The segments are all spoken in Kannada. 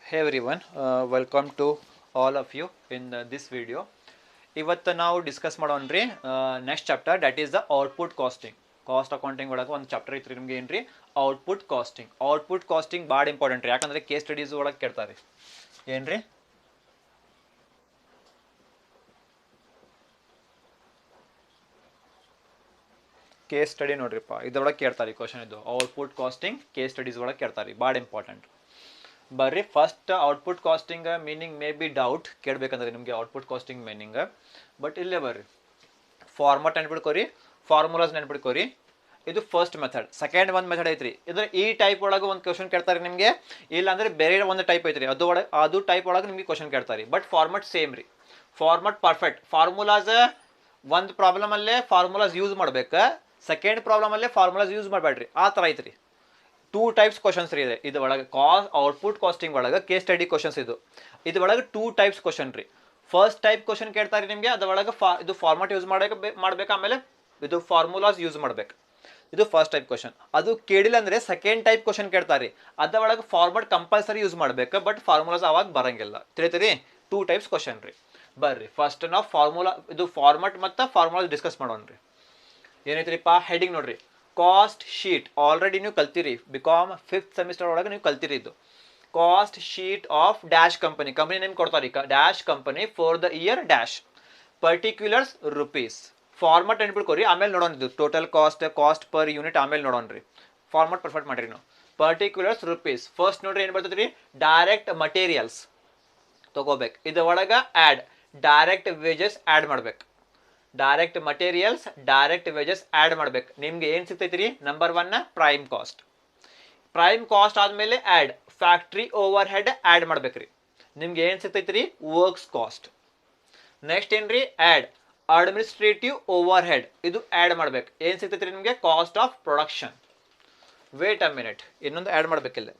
Hey everyone, welcome to all of you in this video. ಇವತ್ತು ನಾವು ಡಿಸ್ಕಸ್ ಮಾಡೋಣ್ರಿ next chapter that is the output costing. Cost accounting ಒಳಗೆ ಒಂದು ಚಾಪ್ಟರ್ ಐತ್ರಿ ನಿಮ್ಗೆ ಏನ್ರಿ ಔಟ್ಪುಟ್ ಕಾಸ್ಟಿಂಗ್ ಭಾಳ ಇಂಪಾರ್ಟೆಂಟ್ ರೀ. ಯಾಕಂದ್ರೆ ಕೇಸ್ ಸ್ಟಡೀಸ್ ಒಳಗೆ ಕೇಳ್ತಾರೆ ಏನ್ರಿ ಕೇಸ್ ಸ್ಟಡಿ ನೋಡ್ರಿಪ್ಪ, ಇದ್ರೊಳಗೆ ಕೇಳ್ತಾರೆ ಕ್ವಶನ್. ಇದು ಔಟ್ಪುಟ್ ಕಾಸ್ಟಿಂಗ್ ಕೇಸ್ ಸ್ಟಡೀಸ್ ಒಳಗೆ ಕೇಳ್ತಾರೆ, ಭಾಳ ಇಂಪಾರ್ಟೆಂಟ್. ಬರ್ರಿ first output costing meaning may be doubt ಕೇಳಬೇಕಂದ್ರೆ ನಿಮಗೆ ಔಟ್ಪುಟ್ ಕಾಸ್ಟಿಂಗ್ ಮೀನಿಂಗ್. ಬಟ್ ಇಲ್ಲೇ ಬರ್ರಿ ಫಾರ್ಮಟ್ ನೆನ್ಪಿಡ್ಕೋರಿ, ಫಾರ್ಮುಲಾಸ್ ನೆನ್ಪಿಡ್ಕೋರಿ. ಇದು ಫಸ್ಟ್ ಮೆಥಡ್. ಸೆಕೆಂಡ್ ಒಂದು ಮೆಥಡ್ ಐತ್ರಿ, ಇದ್ರ ಈ ಟೈಪ್ ಒಳಗೆ ಒಂದು ಕ್ವಶನ್ ಕೇಳ್ತಾರೆ ನಿಮಗೆ. ಇಲ್ಲ ಅಂದ್ರೆ ಬೇರೆ ಒಂದು ಟೈಪ್ ಐತ್ರಿ, ಅದು ಟೈಪ್ ಒಳಗೆ ನಿಮಗೆ ಕ್ವಶನ್ ಕೇಳ್ತಾರೆ. ಬಟ್ ಫಾರ್ಮಟ್ ಸೇಮ್ ರೀ, ಫಾರ್ಮಟ್ ಪರ್ಫೆಕ್ಟ್. ಫಾರ್ಮುಲಾಸ್ ಒಂದು ಪ್ರಾಬ್ಲಮ್ ಅಲ್ಲೇ ಫಾರ್ಮುಲಾಸ್ ಯೂಸ್ ಮಾಡ್ಬೇಕು, ಸೆಕೆಂಡ್ ಪ್ರಾಬ್ಲಮ್ ಅಲ್ಲೇ ಫಾರ್ಮುಲಾಸ್ ಯೂಸ್ ಮಾಡಬೇಡ್ರಿ. ಆ ಥರ ಐತ್ರಿ. ಟೂ ಟೈಪ್ಸ್ ಕ್ವಶನ್ಸ್ ರೀ ಇದು ಒಳಗೆ. ಔಟ್ಪುಟ್ ಕಾಸ್ಟಿಂಗ್ ಒಳಗೆ ಕೇಸ್ ಸ್ಟಡಿ ಕ್ವಶನ್ಸ್ ಇದು ಒಳಗೆ ಟೂ ಟೈಪ್ಸ್ ಕ್ವಶನ್ ರೀ. ಫಸ್ಟ್ ಟೈಪ್ ಕ್ವಶನ್ ಕೇಳ್ತಾರೆ ನಿಮಗೆ, ಅದ್ರೊಳಗೆ ಇದು ಫಾರ್ಮಟ್ ಯೂಸ್ ಮಾಡ್ಬೇಕು, ಆಮೇಲೆ ಇದು ಫಾರ್ಮುಲಾಸ್ ಯೂಸ್ ಮಾಡ್ಬೇಕು. ಇದು ಫಸ್ಟ್ ಟೈಪ್ ಕ್ವಶನ್. ಅದು ಕೇಳಿಲ್ಲ ಅಂದ್ರೆ ಸೆಕೆಂಡ್ ಟೈಪ್ ಕ್ವಶನ್ ಕೇಳ್ತಾರೆ, ಅದ್ರೊಳಗೆ ಫಾರ್ಮಟ್ ಕಂಪಲ್ಸರಿ ಯೂಸ್ ಮಾಡ್ಬೇಕು, ಬಟ್ ಫಾರ್ಮುಲಾಸ್ ಅವಾಗ ಬರಂಗಿಲ್ಲ. ತಿಳಿತೀರಿ? ಟೂ ಟೈಪ್ಸ್ ಕ್ವಶನ್ ರೀ. ಬರ್ರಿ ಫಸ್ಟ್ ನಾವು ಇದು ಫಾರ್ಮಟ್ ಮತ್ತು ಫಾರ್ಮುಲಾ ಡಿಸ್ಕಸ್ ಮಾಡೋಣ್ರಿ. ಏನೈತ್ರಿಪ್ಪ ಹೆಡಿಂಗ್ ನೋಡ್ರಿ, ಕಾಸ್ಟ್ ಶೀಟ್. ಆಲ್ರೆಡಿ ನೀವು ಕಲ್ತಿರಿ, ಬಿಕಾಮ್ 5th ಸೆಮಿಸ್ಟರ್ ಒಳಗೆ ನೀವು ಕಲ್ತಿರಿ. ಇದು cost sheet of dash company. Company name ಕೊಡ್ತಾರೆ, dash company for the year dash, particulars rupees. Format ನೆನ್ಬಿಡ್ಕೋರಿ, ಆಮೇಲೆ ನೋಡೋಣ. ಇದು ಟೋಟಲ್ ಕಾಸ್ಟ್ ಪರ್ ಯೂನಿಟ್ ಆಮೇಲೆ ನೋಡೋಣ್ರಿ. ಫಾರ್ಮಟ್ ಪರ್ಫೆಕ್ಟ್ ಮಾಡಿರಿ ನಾವು. Particulars rupees. ಫಸ್ಟ್ ನೋಡ್ರಿ ಏನು ಬರ್ತದ್ರಿ, ಡೈರೆಕ್ಟ್ ಮಟೀರಿಯಲ್ಸ್ ತಗೋಬೇಕು. ಇದು ಒಳಗೆ ಆ್ಯಡ್ ಡೈರೆಕ್ಟ್ ವೇಜಸ್ ಆ್ಯಡ್ ಮಾಡ್ಬೇಕು. Direct materials direct wages add ಮಾಡ್ಬೇಕು. ನಿಮ್ಗೆ ಏನು ಸಿಗ್ತೈತಿ? Number 1 prime cost. Prime cost ಆದಮೇಲೆ add factory overhead add ಮಾಡ್ಬೇಕ್ರಿ. ನಿಮ್ಗೆ ಏನು ಸಿಗ್ತೈತಿ? Works cost. ನೆಕ್ಸ್ಟ್ ಏನ್ರಿ? Add administrative overhead. ಇದು ಆ್ಯಡ್ ಮಾಡ್ಬೇಕು. ಏನು ಸಿಗ್ತೈತಿ ನಿಮಗೆ? Cost of production. Wait a minute, ಇನ್ನೊಂದು ಆ್ಯಡ್ ಮಾಡ್ಬೇಕಿಲ್ಲ.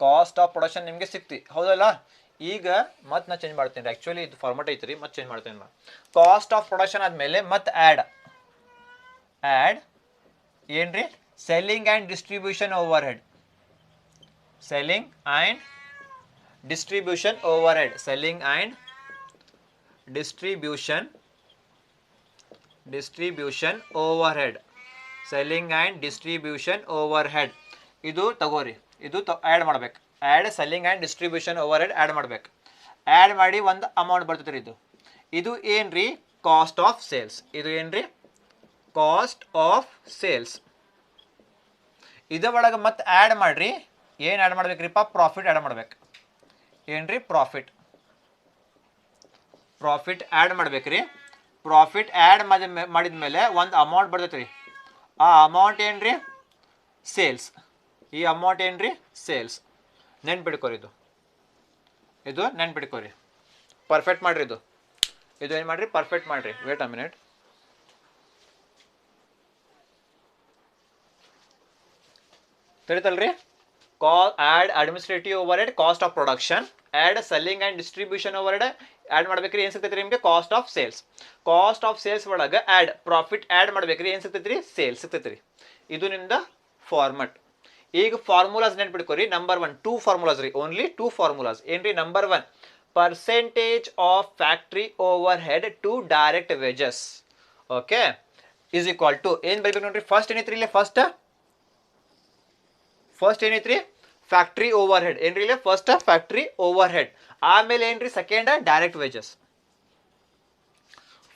ಕಾಸ್ಟ್ ಆಫ್ ಪ್ರೊಡಕ್ಷನ್ ನಿಮಗೆ ಸಿಕ್ತಿ, ಹೌದಲ್ಲ? ಈಗ ಮತ್ತೆ ನಾ ಚೇಂಜ್ ಮಾಡ್ತೇನೆ. ಆ್ಯಕ್ಚುಲಿ ಇದು ಫಾರ್ಮಟ್ ಐತ್ರಿ, ಮತ್ತೆ ಚೇಂಜ್ ಮಾಡ್ತೇನೆ ನಾನು. ಕಾಸ್ಟ್ ಆಫ್ ಪ್ರೊಡಕ್ಷನ್ ಆದಮೇಲೆ ಮತ್ತೆ ಆ್ಯಡ್ ಏನ್ರಿ? Selling and distribution overhead. Selling and distribution overhead. Selling and distribution overhead. Selling and distribution overhead. ಇದು ತಗೋರಿ, ಇದು ಆ್ಯಡ್ ಮಾಡ್ಬೇಕು. Add selling and distribution overhead add ಮಾಡ್ಬೇಕು. ಆ್ಯಡ್ ಮಾಡಿ ಒಂದು ಅಮೌಂಟ್ ಬರ್ತೈತೆ ರೀ. ಇದು ಏನ್ರಿ? Cost of sales. ಇದು ಏನ್ರಿ? Cost of sales. ಇದ ಒಳಗೆ ಮತ್ತೆ ಆ್ಯಡ್ ಮಾಡ್ರಿ. ಏನು ಆ್ಯಡ್ ಮಾಡ್ಬೇಕ್ರಿಪ್ಪ? ಪ್ರಾಫಿಟ್ ಆ್ಯಡ್ ಮಾಡ್ಬೇಕು. ಏನ್ರಿ? ಪ್ರಾಫಿಟ್ ಆ್ಯಡ್ ಮಾಡ್ಬೇಕ್ರಿ. ಪ್ರಾಫಿಟ್ ಆ್ಯಡ್ ಮಾಡಿದ್ಮೇಲೆ ಒಂದು ಅಮೌಂಟ್ ಬರ್ತೈತೆ ರೀ. ಆ ಅಮೌಂಟ್ ಏನ್ರಿ? ಸೇಲ್ಸ್. ಈ ಅಮೌಂಟ್ ಏನ್ರಿ? ಸೇಲ್ಸ್. ನೆನ್ಪಿಡ್ಕೋರಿ, ಇದು ನೆನ್ಪಿಡ್ಕೋರಿ. ಪರ್ಫೆಕ್ಟ್ ಮಾಡ್ರಿ. ಇದು ಏನು ಮಾಡ್ರಿ? ಪರ್ಫೆಕ್ಟ್ ಮಾಡ್ರಿ. Wait a minute. ತಿಳಿತಲ್ರಿ? Add administrative overhead, cost of production. Add selling and distribution overhead add ಮಾಡ್ಬೇಕ್ರಿ. ಏನು ಸಿಗ್ತೈತಿ ನಿಮಗೆ? Cost of sales. Cost of sales ಒಳಗೆ ಆ್ಯಡ್ ಪ್ರಾಫಿಟ್ ಆ್ಯಡ್ ಮಾಡ್ಬೇಕ್ರಿ. ಏನು ಸಿಗ್ತೈತಿ? ಸೇಲ್ಸ್ ಸಿಗ್ತೈತಿ. ಇದು ನಿಮ್ದು ಫಾರ್ಮಟ್. ಈಗ ಫಾರ್ಮುಲಾಸ್ ನೆನ್ಪಿಡ್ಕೋರಿ. ನಂಬರ್ 1 2 ಫಾರ್ಮುಲಾಸ್ ರೀ, ಓನ್ಲಿ 2 ಫಾರ್ಮುಲಾಸ್. ಏನ್ರಿ? Number 1 percentage of factory overhead to direct wages, okay, is equal to ಏನು ಬರೀಬೇಕು ನೋಡ್ರಿ. ಫಸ್ಟ್ ಏನೈತ್ರಿ ಇಲ್ಲಿ? ಫಸ್ಟ್ ಏನೈತ್ರಿ? Factory overhead. ಏನ್ರಿ ಇಲ್ಲಿ? First factory overhead. ಆಮೇಲೆ ಏನ್ರಿ? Second direct wages.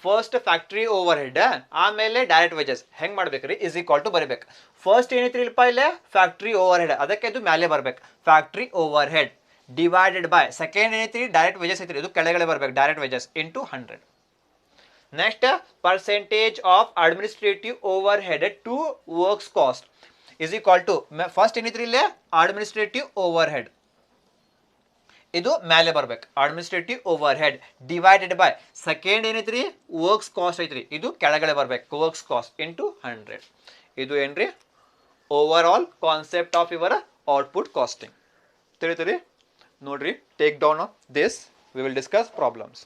First factory overhead, ಆಮೇಲೆ ಡೈರೆಕ್ಟ್ ವೇಜಸ್. ಹೆಂಗ್ ಮಾಡ್ಬೇಕ್ರಿ? ಇಸ್ ಈಕ್ವಲ್ ಟು ಬರೀಬೇಕು. ಫಸ್ಟ್ ಏನೈತ್ರಿ ಇಲ್ಪ ಇಲ್ಲೇ? Factory overhead. ಅದಕ್ಕೆ ಇದು ಮ್ಯಾಲೆ ಬರ್ಬೇಕು. Factory overhead divided by second ಏನೈತ್ರಿ? ಡೈರೆಕ್ಟ್ ವೇಜಸ್ ಐತ್ರಿ. ಇದು ಕೆಳಗಡೆ ಬರ್ಬೇಕು. Direct wages into 100. Next percentage of administrative overhead to works cost is equal to first ಏನೈತ್ರಿ ಇಲ್ಲೇ? Administrative overhead. ಇದು ಮ್ಯಾಲೆ ಬರ್ಬೇಕು. Administrative overhead divided by second ಏನೈತ್ರಿ? ವರ್ಕ್ಸ್ ಕಾಸ್ಟ್ ಐತ್ರಿ. ಇದು ಕೆಳಗಡೆ ಬರ್ಬೇಕು. Works cost into 100. ಇದು ಏನ್ರಿ? Overall concept of your output costing. ತಿಳಿತೀರಿ? ನೋಡ್ರಿ, take down of this. We will discuss problems.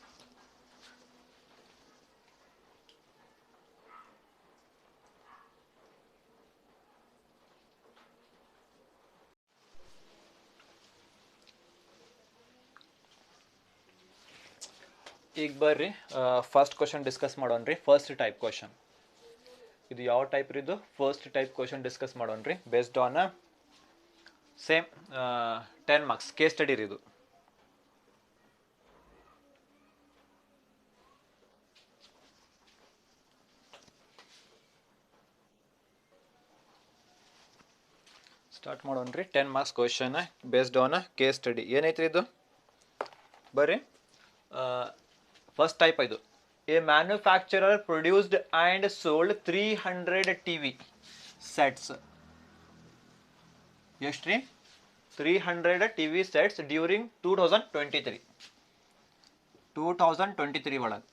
ಈಗ ಬರ್ರಿ ಫಸ್ಟ್ ಕ್ವಶನ್ ಡಿಸ್ಕಸ್ ಮಾಡೋಣ್ರಿ. ಫಸ್ಟ್ ಟೈಪ್ ಕ್ವಶನ್ ಇದು ಯಾವ ಟೈಪ್ ರೀ? ಇದು ಫಸ್ಟ್ ಟೈಪ್ ಕ್ವಶನ್ ಡಿಸ್ಕಸ್ ಮಾಡೋಣ್ರಿ based on same 10 marks case study ರೀ ಇದು. ಸ್ಟಾರ್ಟ್ ಮಾಡೋಣ್ರಿ. 10 marks question based on case study. ಏನೈತ್ರಿ ಇದು? ಬರ್ರಿ ಫಸ್ಟ್ ಟೈಪ್ ಇದು. A manufacturer produced and sold 300 TV sets. ಎಷ್ಟು ರೀ? 300 TV sets ಡ್ಯೂರಿಂಗ್ 2023 ಒಳಗೆ.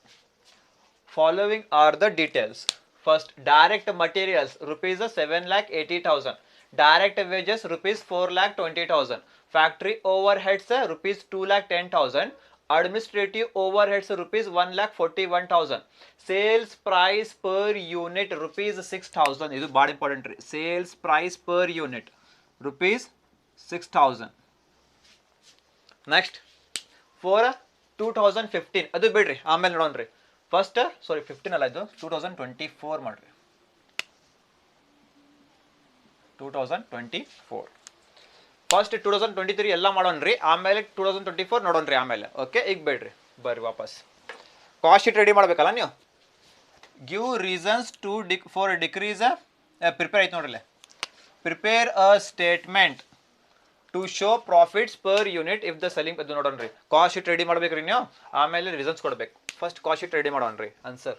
Following are the details. First, direct materials rupees 7,80,000. Direct wages rupees 4,20,000. Factory overheads rupees 2,10,000. Administrative overheads rupees 1,41,000. Sales price per unit rupees 6,000. ಇದು ಭಾಳ ಇಂಪಾರ್ಟೆಂಟ್ ರೀ. Sales price per unit rupees 6,000. Next for 2015 ಅದು ಬಿಡ್ರಿ, ಆಮೇಲೆ ನೋಡೋಣ್ರಿ. ಫಸ್ಟ್ 15 ಅಲ್ಲ, ಇದು 2024 ಮಾಡ್ರಿ. 2024 ಫಸ್ಟ್ 2023 ಎಲ್ಲ ಮಾಡೋಣ್ರಿ, ಆಮೇಲೆ 2024 ನೋಡೋಣ್ರಿ ಆಮೇಲೆ. ಓಕೆ, ಈಗ ಬೇಡ್ರಿ, ಬರ್ರಿ ವಾಪಸ್. ಕಾಸ್ಟ್ ಶೀಟ್ ರೆಡಿ ಮಾಡ್ಬೇಕಲ್ಲ ನೀವು. Give reasons to for decrease. Prepare ಐತೆ ನೋಡ್ರಿ. Prepare a statement to show profits per unit if the selling. ಅದು ನೋಡೋಣ್ರಿ. ಕಾಸ್ಟ್ ಶೀಟ್ ರೆಡಿ ಮಾಡ್ಬೇಕ್ರಿ ನೀವು, ಆಮೇಲೆ ರೀಸನ್ಸ್ ಕೊಡ್ಬೇಕು. ಫಸ್ಟ್ ಕಾಸ್ಟ್ ಶೀಟ್ ರೆಡಿ ಮಾಡೋಣ್ರಿ. Answer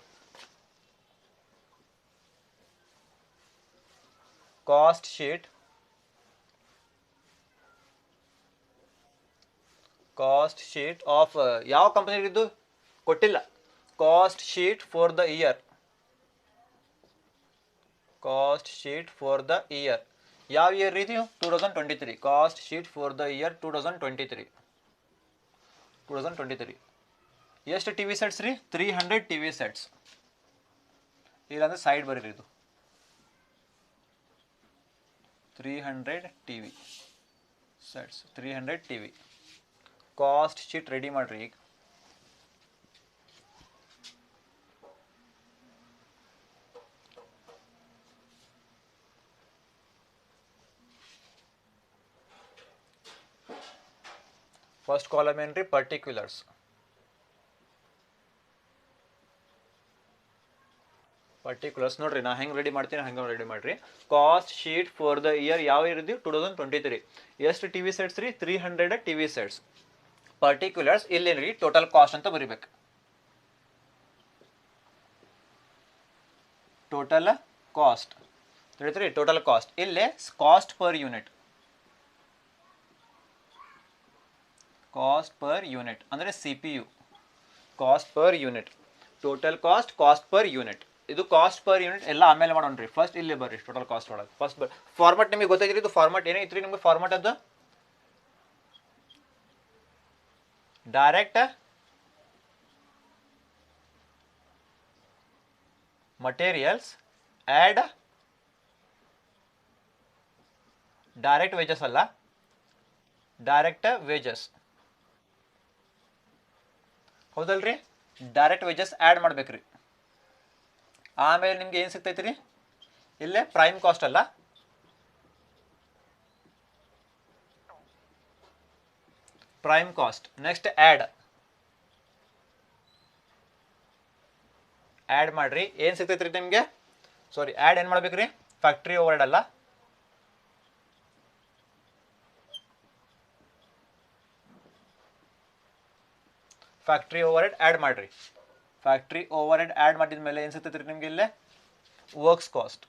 cost sheet. Cost sheet of ಯಾವ ಕಂಪನಿ ಇದು ಕೊಟ್ಟಿಲ್ಲ. Cost sheet for the year. Cost sheet for the year ಯಾವ ಇಯರ್ ರೀ? 2023. Cost sheet for the year 2023. ಎಷ್ಟು ಟಿ ವಿ ಸೆಟ್ಸ್ ರೀ? 300 TV sets. ಇಲ್ಲಾಂದ್ರೆ ಸೈಡ್ ಬರೀರಿ. ಇದು 300 TV sets. 300 TV. Cost sheet ready ಮಾಡ್ರಿ ಈಗ. ಫಸ್ಟ್ ಕಾಲಮ್ ಏನ್ರಿ? ಪರ್ಟಿಕ್ಯುಲರ್ಸ್. ಪರ್ಟಿಕ್ಯುಲರ್ಸ್ ನೋಡ್ರಿ, ನಾ ಹೆಂಗೆ ರೆಡಿ ಮಾಡ್ತೀನಿ ಹಂಗೆ ರೆಡಿ ಮಾಡ್ರಿ. Cost sheet for the year ಯಾವ ಇಯರ್ ಇದು? 2023. ಎಷ್ಟು TV sets ರೀ? 300 TV sets. ಪರ್ಟಿಕ್ಯುಲರ್ಸ್ ಇಲ್ಲೇನ್ರಿ? ಟೋಟಲ್ ಕಾಸ್ಟ್ ಅಂತ ಬರಿಬೇಕು. ಟೋಟಲ್ ಕಾಸ್ಟ್ ತಿಳಿದ್ರಿ? ಟೋಟಲ್ ಕಾಸ್ಟ್ ಇಲ್ಲೇ cost per unit. Cost per unit ಅಂದರೆ CPU. Cost per unit. Total cost, cost per unit. ಇದು ಕಾಸ್ಟ್ ಪರ್ ಯೂನಿಟ್ ಎಲ್ಲ ಆಮೇಲೆ ಮಾಡೋಣ್ರಿ. ಫಸ್ಟ್ ಇಲ್ಲೇ ಬರ್ರಿ ಟೋಟಲ್ ಕಾಸ್ಟ್ ಒಳಗೆ. ಫಸ್ಟ್ ಫಾರ್ಮೆಟ್ ನಿಮಗೆ ಗೊತ್ತಾಗಿರಿ. ಇದು ಫಾರ್ಮೆಟ್ ಏನೈತ್ರಿ ನಿಮ್ಗೆ? ಫಾರ್ಮೆಟ್ ಅದು direct materials add direct wages ಅಲ್ಲ, ಡೈರೆಕ್ಟ್ ವೇಜಸ್. ಹೌದಲ್ರಿ? ಡೈರೆಕ್ಟ್ ವೇಜಸ್ ಆ್ಯಡ್ ಮಾಡ್ಬೇಕ್ರಿ. ಆಮೇಲೆ ನಿಮ್ಗೆ ಏನು ಸಿಗ್ತೈತಿ ರೀ? ಇಲ್ಲೇ ಪ್ರೈಮ್ ಕಾಸ್ಟ್ ಅಲ್ಲ, ಪ್ರೈಮ್ ಕಾಸ್ಟ್. ನೆಕ್ಸ್ಟ್ ಆ್ಯಡ್ ಮಾಡ್ರಿ. ಏನು ಸಿಗ್ತೈತಿ ರೀ ನಿಮಗೆ? ಆ್ಯಡ್ ಏನು ಮಾಡ್ಬೇಕ್ರಿ? ಫ್ಯಾಕ್ಟ್ರಿ ಓವರ್ಹೆಡ್ ಅಲ್ಲ, ಫ್ಯಾಕ್ಟ್ರಿ ಓವರ್ಹೆಡ್ ಆ್ಯಡ್ ಮಾಡ್ರಿ. ಫ್ಯಾಕ್ಟ್ರಿ ಓವರ್ಹೆಡ್ ಆ್ಯಡ್ ಮಾಡಿದ ಮೇಲೆ ಏನು ಸಿಗ್ತೈತಿ ರೀ ನಿಮ್ಗೆ? ಇಲ್ಲೇ works cost.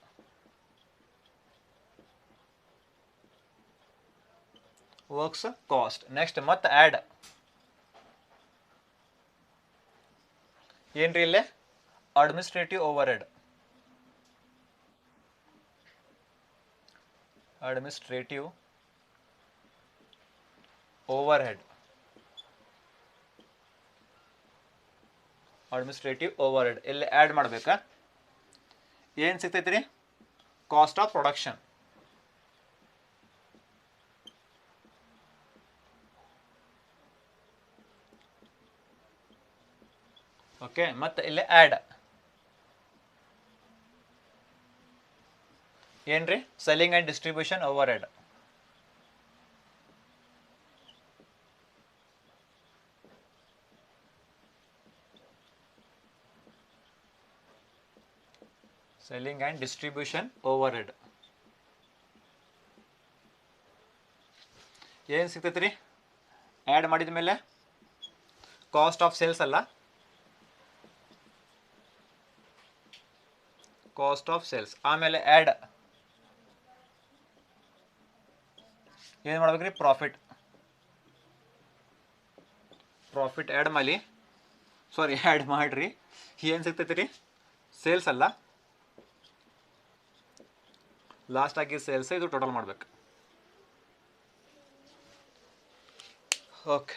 Works cost. Next ಮತ್ತೆ ಆ್ಯಡ್ ಏನ್ರಿ? ಇಲ್ಲೇ administrative overhead. Administrative overhead. Administrative overhead ಇಲ್ಲಿ ಆ್ಯಡ್ ಮಾಡ್ಬೇಕಾ? ಏನು ಸಿಗ್ತೈತಿ ರೀ? Cost of production. ಓಕೆ, ಮತ್ತು ಇಲ್ಲಿ ಆ್ಯಡ್ ಏನ್ರಿ selling and distribution overhead. Selling and distribution over head ಏನು ಸಿಗ್ತೈತೆ ರೀ? ಆ್ಯಡ್ ಮಾಡಿದ ಮೇಲೆ ಕಾಸ್ಟ್ ಆಫ್ ಸೇಲ್ಸ್ ಅಲ್ಲ, ಕಾಸ್ಟ್ ಆಫ್ ಸೇಲ್ಸ್. ಆಮೇಲೆ ಆ್ಯಡ್ ಏನು ಮಾಡ್ಬೇಕ್ರಿ? ಪ್ರಾಫಿಟ್. ಪ್ರಾಫಿಟ್ ಆ್ಯಡ್ ಮಾಡಿ, ಸಾರಿ ಆ್ಯಡ್ ಮಾಡಿರಿ. ಏನು ಸಿಗ್ತೈತಿ ರೀ? ಸೇಲ್ಸ್ ಅಲ್ಲ, ಲಾಸ್ಟ್ ಆಗಿ ಸೇಲ್ಸ್, ಇದು ಟೋಟಲ್ ಮಾಡ್ಬೇಕು. ಓಕೆ,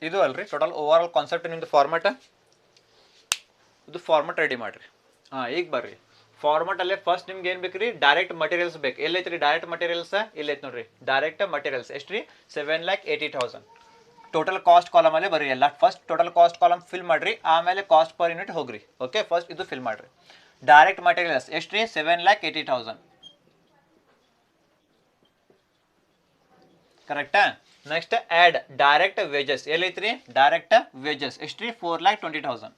ಇದು ಅಲ್ರಿ ಟೋಟಲ್ ಓವರ್ ಆಲ್ ಕಾನ್ಸೆಪ್ಟ್. ನಿಮ್ದು ಫಾರ್ಮೆಟ್, ಇದು ಫಾರ್ಮೆಟ್ ರೆಡಿ ಮಾಡಿರಿ. ಹಾಂ, ಈಗ ಬರ್ರಿ ಫಾರ್ಮೆಟಲ್ಲೇ ಫಸ್ಟ್ ನಿಮ್ಗೆ ಏನು ಬೇಕು ರೀ? ಡೈರೆಕ್ಟ್ ಮಟೀರಿಯಲ್ಸ್ ಬೇಕು. ಎಲ್ಲೈತೆ ರೀ ಡೈರೆಕ್ಟ್ ಮಟೀರಿಯಲ್ಸ್? ಇಲ್ಲೈತೆ ನೋಡ್ರಿ ಡೈರೆಕ್ಟ್ ಮಟೀರಿಯಲ್ಸ್. ಎಷ್ಟು ರೀ? 7,80,000. ಟೋಟಲ್ ಕಾಸ್ಟ್ ಕಾಲಮಲ್ಲೇ ಬರ್ರಿ ಎಲ್ಲ. First total cost column fill ಮಾಡಿರಿ, ಆಮೇಲೆ ಕಾಸ್ಟ್ ಪರ್ ಯೂನಿಟ್ ಹೋಗ್ರಿ. ಓಕೆ, ಫಸ್ಟ್ ಇದು ಫಿಲ್ ಮಾಡಿರಿ. ಡೈರೆಕ್ಟ್ ಮಟೀರಿಯಲ್ಸ್ ಎಷ್ಟು ರೀ? 7,80,000. ಕರೆಕ್ಟಾ? Next add direct wages. ಎಲ್ಲೈತೆ ರೀ? ಡೈರೆಕ್ಟ್ ವೇಜಸ್ ಎಷ್ಟು ರೀ? 4,20,000.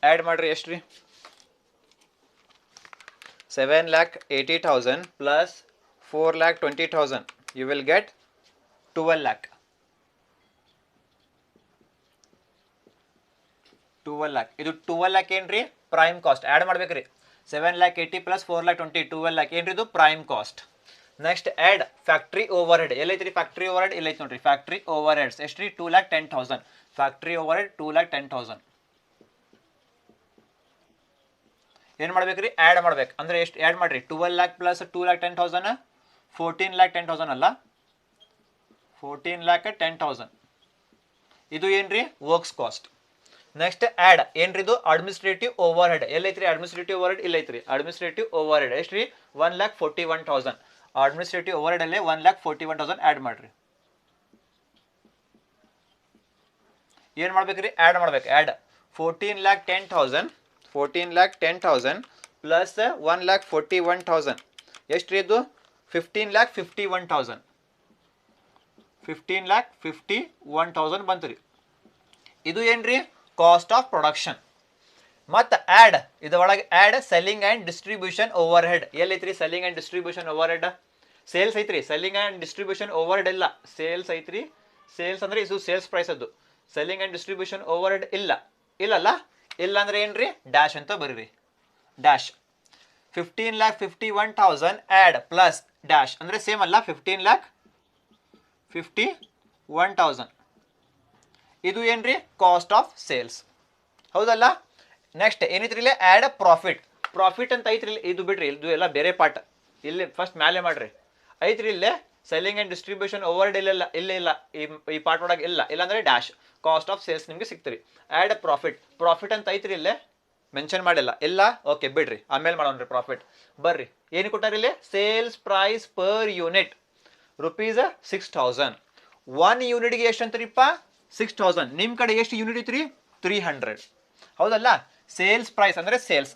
ಆ್ಯಡ್ ಮಾಡಿರಿ ಎಷ್ಟು ರೀ? 7,80,000 plus 4,20,000. You will get 12 lakh. 12 lakh. ಇದು 12 lakh ಏನ್ರಿ? Prime cost. ಆ್ಯಡ್ ಮಾಡ್ಬೇಕ್ರಿ. 7,80,000 ಪ್ಲಸ್ 4,20,000 12 lakh ಏನ್ರಿ? ಇದು prime cost. Next add factory overhead. ಎಲ್ಲೈತ್ರಿ ಫ್ಯಾಕ್ಟ್ರಿ ಓವರ್ ಹೆಡ್? ಇಲ್ಲೈತೆ ನೋಡ್ರಿ ಫ್ಯಾಕ್ಟ್ರಿ ಓವರ್ ಹೆಡ್ಸ್ ಎಷ್ಟು ರೀ? 2,10,000. Factory overhead 2,10,000. ಏನು ಮಾಡ್ಬೇಕ್ರಿ? ಆ್ಯಡ್ ಮಾಡ್ಬೇಕು. ಅಂದರೆ ಎಷ್ಟು ಆ್ಯಡ್ ಮಾಡಿರಿ? 12 lakh ಪ್ಲಸ್ 2,10,000 14,10,000 ಅಲ್ಲ, 14,10,000. ಇದು ಏನ್ರಿ? Works cost. ನೆಕ್ಸ್ಟ್ ಆ್ಯಡ್ ಏನ್ರಿ? ಇದು ಅಡ್ಮಿನಿಸ್ಟ್ರೇಟಿವ್ ಓವರ್ ಹೆಡ್. ಎಲ್ಲೈತ್ರಿ ಅಡ್ಮಿನಿಸ್ಟ್ರೇಟಿವ್ ಓವರ್ ಹೆಡ್? ಇಲ್ಲೈತ್ರಿ ಅಡ್ಮಿನಿಸ್ಟ್ರೇಟಿವ್ ಓವರ್ ಹೆಡ್ ಎಷ್ಟು ರೀ? 1,41,000. ಅಡ್ಮಿನಿಸ್ಟ್ರೇಟಿವ್ ಓವರ್ ಹೆಡ್ ಅಲ್ಲೇ 1,41,000 ಆ್ಯಡ್ ಮಾಡ್ರಿ. ಏನು ಮಾಡ್ಬೇಕ್ರಿ? ಆ್ಯಡ್ ಮಾಡ್ಬೇಕು. ಆ್ಯಡ್ 14,10,000 ಪ್ಲಸ್ 1,41,000 ಎಷ್ಟು ರೀ? ಇದು 15,51,000. 15,51,000 ಬಂತು ರೀ. ಇದು ಏನ್ರಿ? Cost of production. ಮತ್ತು ಆ್ಯಡ್ ಇದರೊಳಗೆ add selling and distribution overhead. ಎಲ್ಲೈತ್ರಿ selling and distribution overhead? Sales ಐತ್ರಿ. Selling and distribution overhead ಇಲ್ಲ, ಸೇಲ್ಸ್ ಐತ್ರಿ. ಸೇಲ್ಸ್ ಅಂದರೆ ಇದು ಸೇಲ್ಸ್ ಪ್ರೈಸ್. ಅದು selling and distribution overhead ಇಲ್ಲಲ್ಲ. ಇಲ್ಲ ಅಂದ್ರೆ ಏನ್ರಿ? ಡ್ಯಾಶ್ ಅಂತ ಬರೀರಿ. ಡ್ಯಾಶ್ 15,51,000 ಆ್ಯಡ್ ಪ್ಲಸ್ ಡ್ಯಾಶ್ ಅಂದರೆ ಸೇಮ್ ಅಲ್ಲ, 15,51,000. ಇದು ಏನ್ರಿ? Cost of sales. ಹೌದಲ್ಲ? ನೆಕ್ಸ್ಟ್ ಏನೈತ್ರಿ? ಇಲ್ಲಿ ಆ್ಯಡ್ ಪ್ರಾಫಿಟ್. ಪ್ರಾಫಿಟ್ ಅಂತ ಐತ್ರಿ. ಇದು ಬಿಡ್ರಿ, ಇದು ಎಲ್ಲ ಬೇರೆ ಪಾರ್ಟ್. ಇಲ್ಲಿ ಫಸ್ಟ್ ಮ್ಯಾಲೆ ಮಾಡ್ರಿ. ಐತ್ರಿ ಇಲ್ಲೇ selling and distribution overhead ಇಲ್ಲ ಈ ಪಾರ್ಟ್ ಒಳಗೆ ಇಲ್ಲ ಅಂದ್ರೆ ಡ್ಯಾಶ್ ಕಾಸ್ಟ್ ಆಫ್ ಸೇಲ್ಸ್ ನಿಮಗೆ ಸಿಗ್ತೀರಿ. ಆ್ಯಡ್ ಪ್ರಾಫಿಟ್ ಅಂತ ಐತ್ರಿ ಇಲ್ಲೇ ಮೆನ್ಷನ್ ಮಾಡಿಲ್ಲ. ಇಲ್ಲ, ಓಕೆ ಬಿಡ್ರಿ, ಆಮೇಲೆ ಮಾಡೋಣ್ರಿ. ಪ್ರಾಫಿಟ್ ಬರ್ರಿ. ಏನು ಕೊಟ್ಟಾರ ಇಲ್ಲಿ? Sales price per unit rupees 6,000. 1 ಯೂನಿಟ್ಗೆ ಎಷ್ಟು ಅಂತೀರಿಪ್ಪ? 6,000. ನಿಮ್ಮ ಕಡೆ ಎಷ್ಟು ಯೂನಿಟ್ ಐತ್ರಿ? 300. ಹೌದಲ್ಲ? ಸೇಲ್ಸ್ ಪ್ರೈಸ್ ಅಂದರೆ ಸೇಲ್ಸ್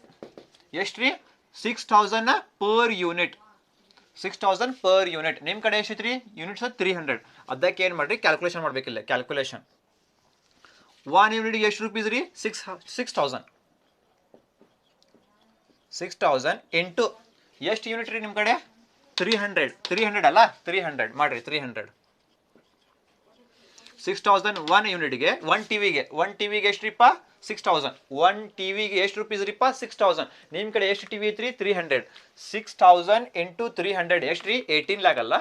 ಎಷ್ಟು ರೀ? 6,000 ಪರ್ ಯೂನಿಟ್. 6,000 per unit. ನಿಮ್ಮ ಕಡೆ ಎಷ್ಟಿತ್ತು ರೀ? ಯೂನಿಟ್ಸ್ 300. ಅದಕ್ಕೆ ಏನು ಮಾಡಿರಿ? ಕ್ಯಾಲ್ಕುಲೇಷನ್ ಮಾಡಬೇಕಿಲ್ಲ. ಕ್ಯಾಲ್ಕುಲೇಷನ್ 1 ಯೂನಿಟ್ಗೆ ಎಷ್ಟು ರುಪೀಸ್ ರೀ? 6,000. 6,000 ಇಂಟು ಎಷ್ಟು ಯೂನಿಟ್ ರೀ ನಿಮ್ಮ ಕಡೆ? 300 ಅಲ್ಲ? 300 ಮಾಡಿರಿ. 300 6,000 1 ಯೂನಿಟ್ಗೆ. 1 ಟಿವಿಗೆ ಎಷ್ಟು ರೀಪ್ಪ? 6,000. 1 ಟಿವಿಗೆ ಎಷ್ಟು ರುಪೀಸ್ ರೀಪ್ಪ? 6,000. ನಿಮ್ಮ ಕಡೆ ಎಷ್ಟು ಟಿವಿ ಐತ್ರಿ? 300. 6,000 ಇಂಟು 300 ಎಷ್ಟು ರೀ? 18 lakh ಅಲ್ಲ?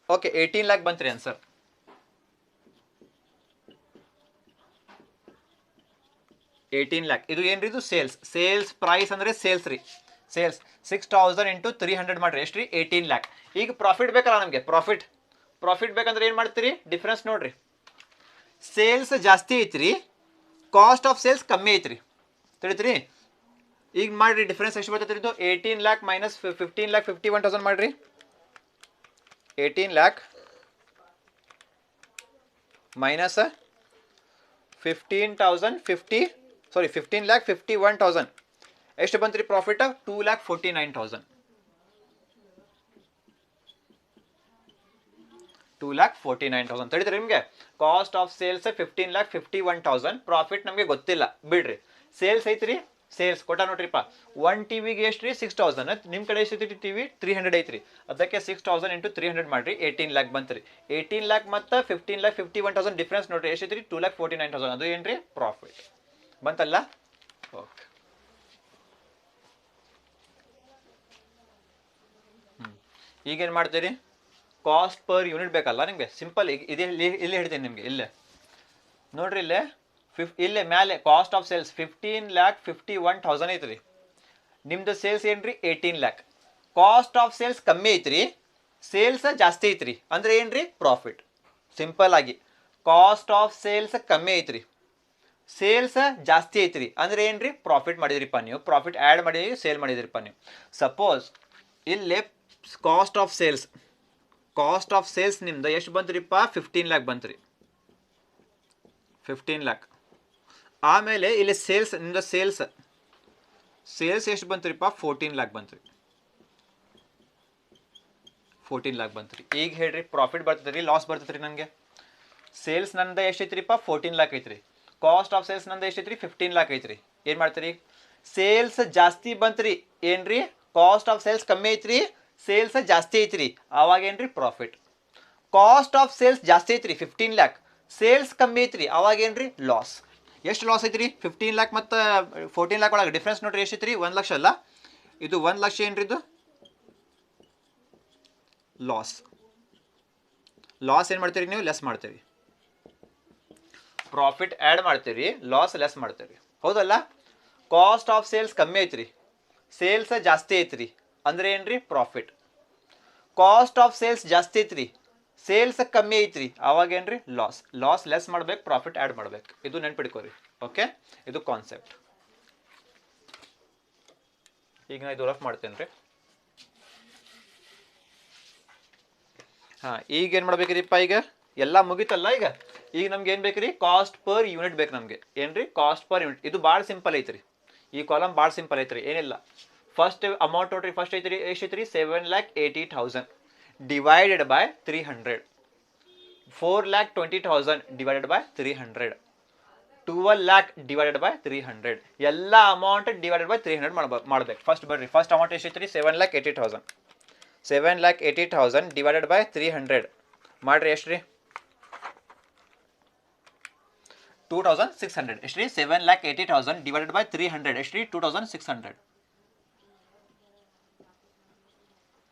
ಓಕೆ, 18 lakh ಬಂತ್ರಿ ಆನ್ಸರ್. ಇದು ಏನ್ರಿ? ಇದು ಸೇಲ್ಸ್ ಪ್ರೈಸ್ ಅಂದ್ರೆ ಸೇಲ್ಸ್ ರೀ. ಸೇಲ್ಸ್ 6,000 ಇಂಟು 300 ಮಾಡ್ರಿ. ಎಷ್ಟು ರೀ? 18 lakh. ಈಗ ಪ್ರಾಫಿಟ್ ಬೇಕಲ್ಲ ನಮಗೆ? ಪ್ರಾಫಿಟ್ ಬೇಕಂದ್ರೆ ಏನು ಮಾಡ್ತೀರಿ? ಡಿಫ್ರೆನ್ಸ್ ನೋಡ್ರಿ. ಸೇಲ್ಸ್ ಜಾಸ್ತಿ ಐತ್ರಿ, ಕಾಸ್ಟ್ ಆಫ್ ಸೇಲ್ಸ್ ಕಮ್ಮಿ ಐತ್ರಿ. ತಿಳಿತ್ರಿ? ಈಗ ಮಾಡಿರಿ ಡಿಫ್ರೆನ್ಸ್ ಎಷ್ಟು ಬರ್ತೈತೆ ಇದು 18 lakh ಮೈನಸ್ 15 lakh 51,000 ಮಾಡಿರಿ 18 lakh ಮೈನಸ್ 15 lakh 51,000 ಎಷ್ಟು ಬಂತು ರೀ ಪ್ರಾಫಿಟ್ 2,49,000 2,49,000 ತಡೀತಾರೆ ನಿಮಗೆ ಕಾಸ್ಟ್ ಆಫ್ ಸೇಲ್ಸ್ 15,51,000 ಪ್ರಾಫಿಟ್ ನಮಗೆ ಗೊತ್ತಿಲ್ಲ ಬಿಡ್ರಿ ಸೇಲ್ಸ್ ಐತ್ರಿ ಸೇಲ್ಸ್ ಕೊಟ್ಟ ನೋಡ್ರಿಪ್ಪ 1 ಟಿವಿಗೆ ಎಷ್ಟು ರೀ 6,000 ನಿಮ್ಮ ಕಡೆ ಎಷ್ಟು ಟಿವಿ 300 ಐತ್ರಿ ಅದಕ್ಕೆ 6,000 ಇಂಟು 300 ಮಾಡ್ರಿ 18 lakh ಬಂತ್ರಿ 18 lakh ಮತ್ತು 15,51,000 ಡಿಫ್ರೆನ್ಸ್ ನೋಡ್ರಿ ಎಷ್ಟೈತ್ರಿ 2,49,000 ಅದು ಏನ್ರಿ ಪ್ರಾಫಿಟ್ ಬಂತಲ್ಲ ಓಕೆ ಈಗೇನು ಮಾಡ್ತೀರಿ ಕಾಸ್ಟ್ ಪರ್ ಯೂನಿಟ್ ಬೇಕಲ್ಲ ನಿಮಗೆ ಸಿಂಪಲ್ ಈಗ ಇಲ್ಲಿ ಹೇಳ್ತೀನಿ ನಿಮಗೆ ಇಲ್ಲೇ ನೋಡ್ರಿ ಇಲ್ಲೇ ಮ್ಯಾಲೆ ಕಾಸ್ಟ್ ಆಫ್ ಸೇಲ್ಸ್ 15,51,000 ಐತ್ರಿ ನಿಮ್ದು ಸೇಲ್ಸ್ ಏನ್ರಿ 18 lakh ಕಾಸ್ಟ್ ಆಫ್ ಸೇಲ್ಸ್ ಕಮ್ಮಿ ಐತ್ರಿ ಸೇಲ್ಸ್ ಜಾಸ್ತಿ ಐತ್ರಿ ಅಂದ್ರೆ ಏನ್ರಿ ಪ್ರಾಫಿಟ್ ಸಿಂಪಲ್ ಆಗಿ ಕಾಸ್ಟ್ ಆಫ್ ಸೇಲ್ಸ್ ಕಮ್ಮಿ ಐತ್ರಿ ಸೇಲ್ಸ್ ಜಾಸ್ತಿ ಐತ್ರಿ ಅಂದ್ರೆ ಏನ್ರಿ ಪ್ರಾಫಿಟ್ ಮಾಡಿದ್ರಿಪ್ಪ ನೀವು ಪ್ರಾಫಿಟ್ ಆ್ಯಡ್ ಮಾಡಿ ಸೇಲ್ ಮಾಡಿದ್ರಿಪ್ಪ ನೀವು ಸಪೋಸ್ ಇಲ್ಲೇ ಕಾಸ್ಟ್ ಆಫ್ ಸೇಲ್ಸ್ ನಿಮ್ದು ಎಷ್ಟು ಬಂತ್ರಿಪ್ಪ 15 lakh ಬಂತ್ರಿ 15 lakh ಆಮೇಲೆ ಇಲ್ಲಿ ಸೇಲ್ಸ್ ನಿಮ್ದು ಸೇಲ್ಸ್ ಎಷ್ಟು ಬಂತ್ರಿಪ್ಪ 14 lakh ಬಂತ್ರಿ 14 lakh ಬಂತ್ರಿ ಈಗ ಹೇಳ್ರಿ ಪ್ರಾಫಿಟ್ ಬರ್ತದ್ರಿ ಲಾಸ್ ಬರ್ತದ್ರಿ ನನಗೆ ಸೇಲ್ಸ್ ನಂದು ಎಷ್ಟೈತ್ರಿಪ್ಪ 14 lakh ಐತ್ರಿ ಕಾಸ್ಟ್ ಆಫ್ ಸೇಲ್ಸ್ ನಂದು ಎಷ್ಟೈತ್ರಿ 15 lakh ಐತ್ರಿ ಏನು ಮಾಡ್ತೀರಿ ಸೇಲ್ಸ್ ಜಾಸ್ತಿ ಬಂತ್ರಿ ಏನ್ರಿ ಕಾಸ್ಟ್ ಆಫ್ ಸೇಲ್ಸ್ ಕಮ್ಮಿ ಐತ್ರಿ ಸೇಲ್ಸ್ ಜಾಸ್ತಿ ಐತ್ರಿ ಆವಾಗ ಏನ್ರಿ ಪ್ರಾಫಿಟ್ ಕಾಸ್ಟ್ ಆಫ್ ಸೇಲ್ಸ್ ಜಾಸ್ತಿ ಐತ್ರಿ 15 lakh ಸೇಲ್ಸ್ ಕಮ್ಮಿ ಐತ್ರಿ ಅವಾಗ ಏನ್ರಿ ಲಾಸ್ ಎಷ್ಟು ಲಾಸ್ ಐತ್ರಿ 15 lakh ಮತ್ತು 14 lakh ಒಳಗೆ ಡಿಫ್ರೆನ್ಸ್ ನೋಡ್ರಿ ಎಷ್ಟೈತ್ರಿ 1 ಲಕ್ಷ ಅಲ್ಲ ಇದು 1 ಲಕ್ಷ ಏನ್ರಿ ಇದು ಲಾಸ್ ಏನು ಮಾಡ್ತೀರಿ ನೀವು ಲೆಸ್ ಮಾಡ್ತೀರಿ ಪ್ರಾಫಿಟ್ ಆ್ಯಡ್ ಮಾಡ್ತೀರಿ ಲಾಸ್ ಲೆಸ್ ಮಾಡ್ತೀರಿ ಹೌದಲ್ಲ ಕಾಸ್ಟ್ ಆಫ್ ಸೇಲ್ಸ್ ಕಮ್ಮಿ ಐತ್ರಿ ಸೇಲ್ಸ್ ಜಾಸ್ತಿ ಐತ್ರಿ ಅಂದ್ರೆ ಏನ್ರಿ ಪ್ರಾಫಿಟ್ ಕಾಸ್ಟ್ ಆಫ್ ಸೇಲ್ಸ್ ಜಾಸ್ತಿ ಐತ್ರಿ ಸೇಲ್ಸ್ ಕಮ್ಮಿ ಐತ್ರಿ ಅವಾಗ ಏನ್ರಿ ಲಾಸ್ ಲೆಸ್ ಮಾಡ್ಬೇಕು ಪ್ರಾಫಿಟ್ ಆ್ಯಡ್ ಮಾಡ್ಬೇಕು ಇದು ನೆನ್ಪಿಡ್ಕೋರಿ ಓಕೆ ಇದು ಕಾನ್ಸೆಪ್ಟ್ ಈಗ ನಾ ಇದು ರಫ್ ಮಾಡ್ತೇನೆ ರೀ ಹಾಂ ಈಗ ಏನು ಮಾಡ್ಬೇಕ್ರಿಪ್ಪ ಈಗ ಎಲ್ಲ ಮುಗಿತಲ್ಲ ಈಗ ನಮ್ಗೆ ಏನು ಬೇಕ್ರಿ ಕಾಸ್ಟ್ ಪರ್ ಯೂನಿಟ್ ಬೇಕು ನಮಗೆ ಏನ್ರಿ ಕಾಸ್ಟ್ ಪರ್ ಯೂನಿಟ್ ಇದು ಭಾಳ ಸಿಂಪಲ್ ಐತ್ರಿ ಈ ಕಾಲಮ್ ಭಾಳ ಸಿಂಪಲ್ ಐತ್ರಿ ಏನಿಲ್ಲ ಫಸ್ಟ್ ಅಮೌಂಟ್ ನೋಡ್ರಿ ಫಸ್ಟ್ ಐತ್ರಿ ಎಷ್ಟೈತ್ರಿ 7,80,000 divided by 300 4,20,000 divided by 300 12 lakh divided by 300 ಎಲ್ಲ ಅಮೌಂಟ್ ಡಿವೈಡೆಡ್ ಬೈ 300 ಮಾಡ್ಬೇಕು ಫಸ್ಟ್ ಬರ್ರಿ ಫಸ್ಟ್ ಅಮೌಂಟ್ ಎಷ್ಟೈತ್ರಿ 7,80,000 7,80,000 ಡಿವೈಡೆಡ್ ಬೈ 300 ಮಾಡ್ರಿ ಎಷ್ಟು ರೀ 2,600 ಎಷ್ಟು ರೀ 7,80,000 ಡಿವೈಡೆಡ್ ಬೈ 300 ಎಷ್ಟು ರೀ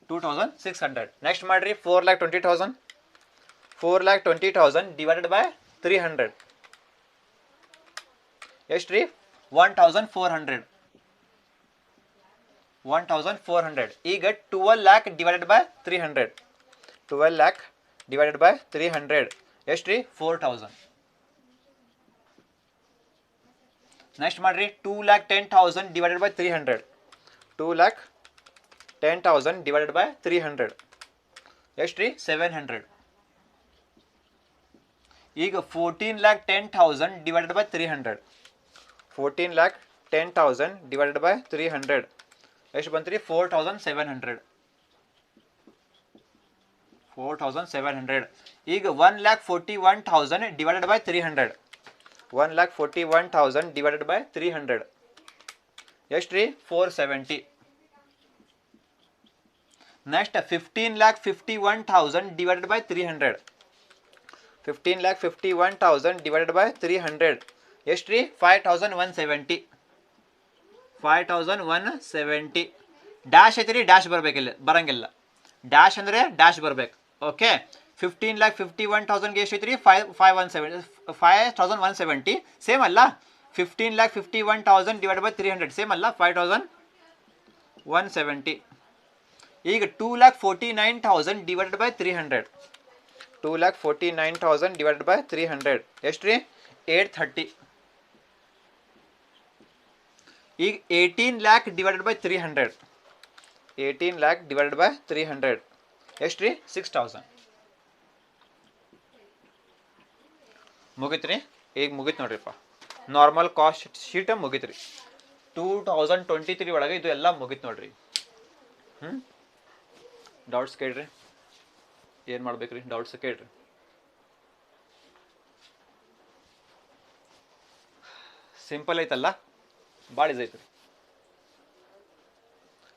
2,600 ನೆಕ್ಸ್ಟ್ ಮಾಡ್ರಿ 4,20,000 ಡಿವೈಡೆಡ್ ಬೈ 300 ಎಷ್ಟು ರೀ 1,400 ಈಗ 12 lakh divided by 300 12 lakh divided by 300 ಎಷ್ಟು ರೀ 4,000 ನೆಕ್ಸ್ಟ್ ಮಾಡ್ರಿ 2,10,000 ಡಿವೈಡೆಡ್ ಬೈ 300 2,10,000 ಡಿವೈಡೆಡ್ ಬೈ 300 ಎಷ್ಟು ರೀ 700 ಈಗ 14,10,000 ಡಿವೈಡೆಡ್ ಬೈ 300 14,10,000 ಡಿವೈಡೆಡ್ ಬೈ 300 ಎಷ್ಟು ಬಂತ್ರಿ 4,700 ಈಗ 1,41,000 ಡಿವೈಡೆಡ್ ಬೈ 300 1,41,000 ಡಿವೈಡೆಡ್ ಬೈ 300 ಎಷ್ಟು ರೀ 470 next 15,51,000 divided by 300 15,51,000 divided by 300 ಎಷ್ಟು ರೀ 5,170 ಡ್ಯಾಶ್ ಐತಿ ರೀ ಡ್ಯಾಶ್ ಬರಬೇಕಿಲ್ಲ ಬರಂಗಿಲ್ಲ ಡ್ಯಾಶ್ ಅಂದರೆ ಡ್ಯಾಶ್ ಬರ್ಬೇಕು ಓಕೆ 15,51,000ಗೆ ಎಷ್ಟು ಐತಿ ರೀ 5,170 ಸೇಮ್ ಅಲ್ಲ 15,51,000 ಡಿವೈಡೆಡ್ ಬೈ 300 ಸೇಮ್ ಅಲ್ಲ 5,170 ಈಗ 2,49,000 ಡಿವೈಡೆಡ್ ಬೈ 300 2,49,000 ಡಿವೈಡೆಡ್ ಬೈ 300 ಎಷ್ಟು ರೀ 830 ಈಗ 18 lac divided by 300, 18 lac divided by 300 ಎಷ್ಟು ರೀ? 6000. ಮುಗಿತ್ರಿ? ಈಗ ಮುಗಿತು ನೋಡ್ರಿಪ್ಪ, ನಾರ್ಮಲ್ ಕಾಸ್ಟ್ ಶೀಟ್ ಮುಗಿತ್ರಿ. 2023 ಒಳಗೆ ಇದು ಎಲ್ಲ ಮುಗಿತು ನೋಡ್ರಿ. ಡೌಟ್ಸ್ ಕೇಳ್ರಿ, ಏನು ಮಾಡ್ಬೇಕ್ರಿ? ಡೌಟ್ಸ್ ಕೇಳ್ರಿ. सिंपल ಐತಲ್ಲ, भाड़ इजी है.